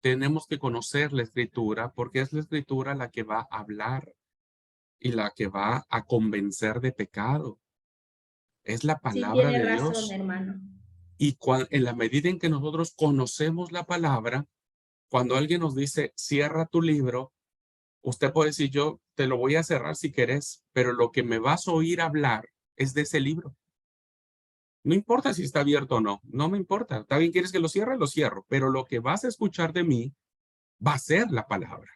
Tenemos que conocer la Escritura porque es la Escritura la que va a hablar y la que va a convencer de pecado. Es la Sí, palabra tiene de razón, Dios. hermano. Y en la medida en que nosotros conocemos la palabra, cuando alguien nos dice, cierra tu libro, usted puede decir, yo te lo voy a cerrar si querés, pero lo que me vas a oír hablar es de ese libro. No importa si está abierto o no, no me importa. Está bien, quieres que lo cierre, lo cierro, pero lo que vas a escuchar de mí va a ser la palabra,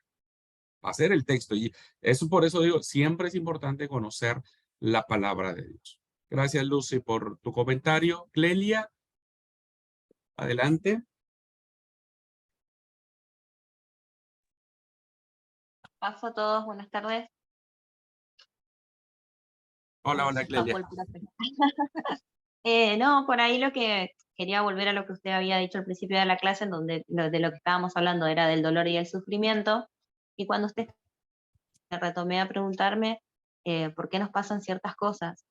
va a ser el texto. Y eso por eso digo, siempre es importante conocer la palabra de Dios. Gracias, Lucy, por tu comentario. Clelia, adelante. Paso a todos, buenas tardes. Hola, hola, Se escapó Clelia. el profe. No, por ahí lo que quería volver a lo que usted había dicho al principio de la clase, en donde de lo que estábamos hablando era del dolor y el sufrimiento, y cuando usted retomé a preguntarme por qué nos pasan ciertas cosas.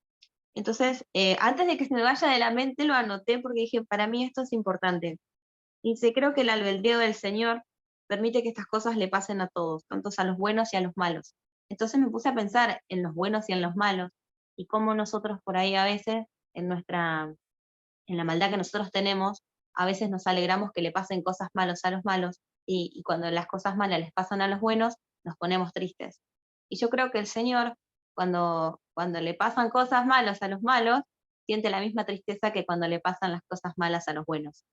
Entonces, antes de que se me vaya de la mente, lo anoté porque dije, para mí esto es importante. Dice, creo que el albedrío del Señor permite que estas cosas le pasen a todos, tanto a los buenos y a los malos. Entonces me puse a pensar en los buenos y en los malos, y cómo nosotros por ahí a veces, en la maldad que nosotros tenemos, a veces nos alegramos que le pasen cosas malas a los malos, y cuando las cosas malas les pasan a los buenos, nos ponemos tristes. Y yo creo que el Señor, cuando le pasan cosas malas a los malos, siente la misma tristeza que cuando le pasan las cosas malas a los buenos.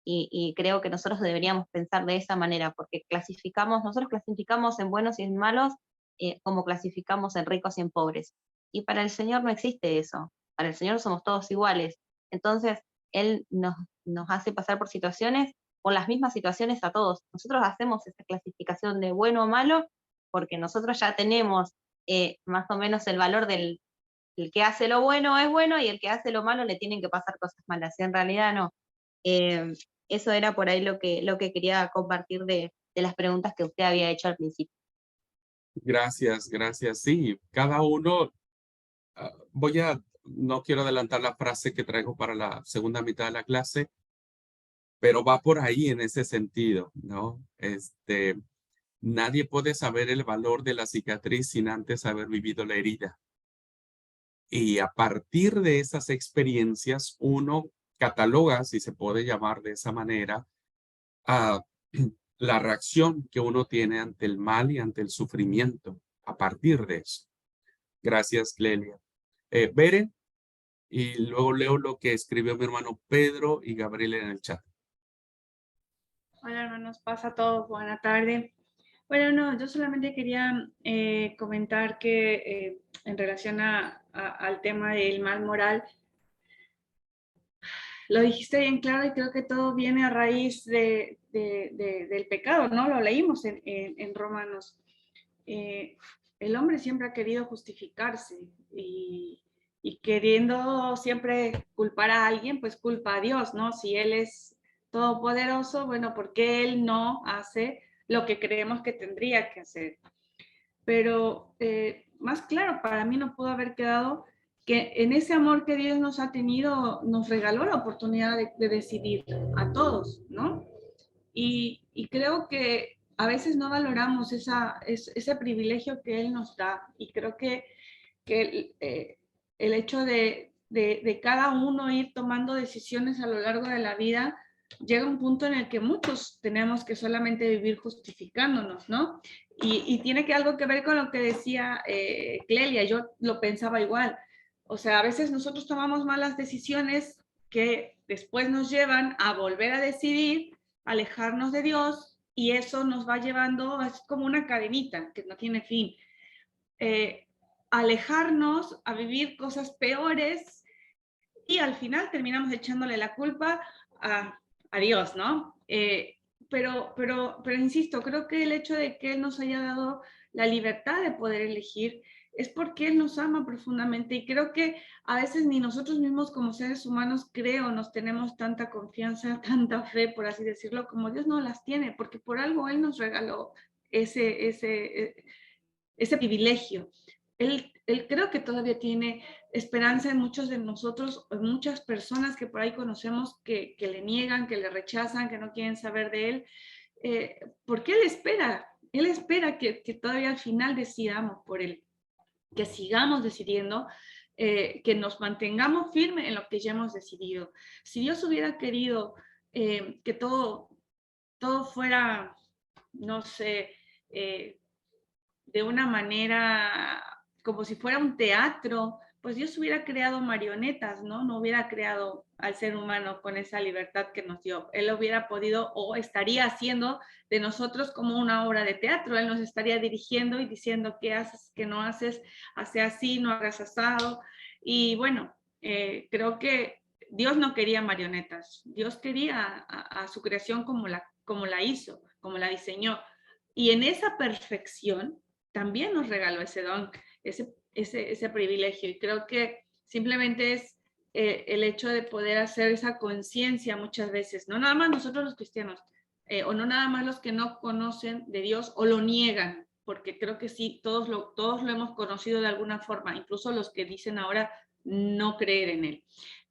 Y creo que nosotros deberíamos pensar de esa manera, porque nosotros clasificamos en buenos y en malos, como clasificamos en ricos y en pobres. Y para el Señor no existe eso. Para el Señor somos todos iguales. Entonces, Él nos hace pasar por las mismas situaciones a todos. Nosotros hacemos esa clasificación de bueno o malo, porque nosotros ya tenemos más o menos el valor del el que hace lo bueno es bueno, y el que hace lo malo le tienen que pasar cosas malas. Y en realidad no. Eso era por ahí lo que quería compartir de las preguntas que usted había hecho al principio. Gracias, gracias. Sí, cada uno, no quiero adelantar la frase que traigo para la segunda mitad de la clase, pero va por ahí en ese sentido, ¿no? Nadie puede saber el valor de la cicatriz sin antes haber vivido la herida. Y a partir de esas experiencias, uno cataloga, si se puede llamar de esa manera, a la reacción que uno tiene ante el mal y ante el sufrimiento, a partir de eso. Gracias, Clelia. Beren, y luego leo lo que escribió mi hermano Pedro y Gabriel en el chat. Hola hermanos, pasa a todos, buena tarde. Bueno, no, yo solamente quería comentar que en relación al tema del mal moral, lo dijiste bien claro y creo que todo viene a raíz del pecado, ¿no? Lo leímos en Romanos. El hombre siempre ha querido justificarse y queriendo siempre culpar a alguien, pues culpa a Dios, ¿no? Si Él es todopoderoso, bueno, ¿por qué Él no hace lo que creemos que tendría que hacer? Pero más claro, para mí no pudo haber quedado que en ese amor que Dios nos ha tenido, nos regaló la oportunidad de decidir a todos, ¿no? Y creo que a veces no valoramos ese privilegio que Él nos da. Y creo que el hecho de cada uno ir tomando decisiones a lo largo de la vida, llega un punto en el que muchos tenemos que solamente vivir justificándonos, ¿no? Y tiene que algo que ver con lo que decía Clelia, yo lo pensaba igual. O sea, a veces nosotros tomamos malas decisiones que después nos llevan a volver a decidir, alejarnos de Dios, y eso nos va llevando, es como una cadenita que no tiene fin. Alejarnos a vivir cosas peores y al final terminamos echándole la culpa a Dios, ¿no? Pero insisto, creo que el hecho de que Él nos haya dado la libertad de poder elegir es porque Él nos ama profundamente, y creo que a veces ni nosotros mismos como seres humanos, creo, nos tenemos tanta confianza, tanta fe, por así decirlo, como Dios no las tiene, porque por algo Él nos regaló ese privilegio. Él creo que todavía tiene esperanza en muchos de nosotros, en muchas personas que por ahí conocemos que le niegan, que le rechazan, que no quieren saber de Él, porque Él espera que todavía al final decidamos por Él, que sigamos decidiendo, que nos mantengamos firmes en lo que ya hemos decidido. Si Dios hubiera querido que todo fuera, no sé, de una manera como si fuera un teatro, pues Dios hubiera creado marionetas, ¿no? No hubiera creado al ser humano con esa libertad que nos dio. Él hubiera podido o estaría haciendo de nosotros como una obra de teatro. Él nos estaría dirigiendo y diciendo qué haces, qué no haces, hace así, no hagas asado. Y bueno, creo que Dios no quería marionetas. Dios quería a su creación como la hizo, como la diseñó. Y en esa perfección también nos regaló ese don, ese privilegio. Y creo que simplemente es el hecho de poder hacer esa conciencia muchas veces, no nada más nosotros los cristianos, o no nada más los que no conocen de Dios o lo niegan, porque creo que sí, todos lo hemos conocido de alguna forma, incluso los que dicen ahora no creer en él.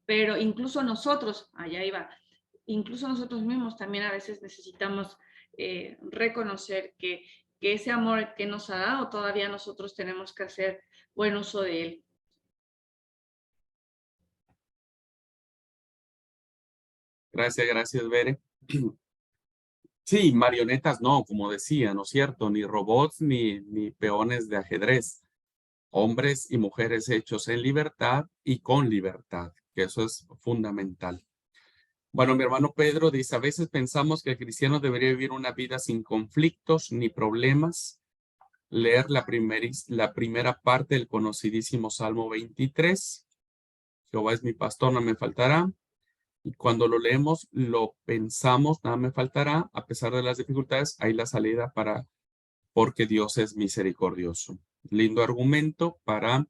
Pero incluso nosotros, allá iba, incluso nosotros mismos también a veces necesitamos reconocer que ese amor que nos ha dado, todavía nosotros tenemos que hacer buen uso de él. Gracias, Bere. Sí, marionetas no, como decía, ¿no es cierto? Ni robots ni peones de ajedrez. Hombres y mujeres hechos en libertad y con libertad, que eso es fundamental. Bueno, mi hermano Pedro dice, a veces pensamos que el cristiano debería vivir una vida sin conflictos ni problemas. Leer la primera parte del conocidísimo Salmo 23. Jehová es mi pastor, no me faltará. Y cuando lo leemos, lo pensamos, nada me faltará, a pesar de las dificultades, hay la salida porque Dios es misericordioso. Lindo argumento para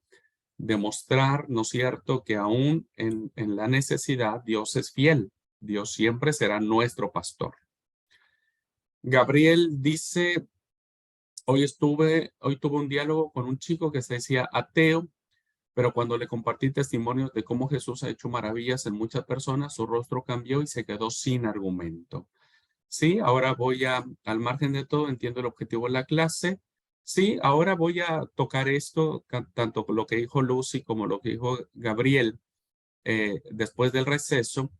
demostrar, ¿no es cierto?, que aún en la necesidad Dios es fiel. Dios siempre será nuestro pastor. Gabriel dice, hoy tuve un diálogo con un chico que se decía ateo, pero cuando le compartí testimonios de cómo Jesús ha hecho maravillas en muchas personas, su rostro cambió y se quedó sin argumento. Sí, ahora al margen de todo, entiendo el objetivo de la clase. Sí, ahora voy a tocar esto, tanto lo que dijo Lucy como lo que dijo Gabriel después del receso.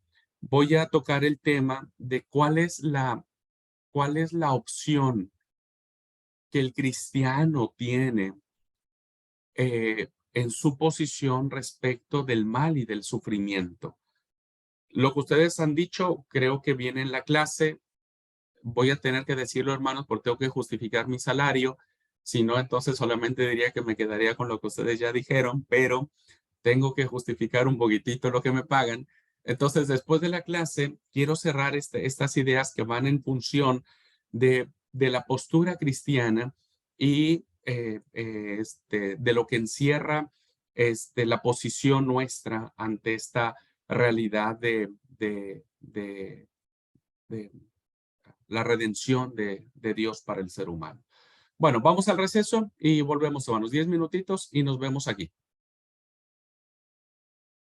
Voy a tocar el tema de cuál es la opción que el cristiano tiene en su posición respecto del mal y del sufrimiento. Lo que ustedes han dicho, creo que viene en la clase. Voy a tener que decirlo, hermanos, porque tengo que justificar mi salario. Si no, entonces solamente diría que me quedaría con lo que ustedes ya dijeron, pero tengo que justificar un poquitito lo que me pagan. Entonces, después de la clase, quiero cerrar estas ideas que van en función de la postura cristiana y de lo que encierra la posición nuestra ante esta realidad de la redención de Dios para el ser humano. Bueno, vamos al receso y volvemos, hermanos, 10 minutitos y nos vemos aquí.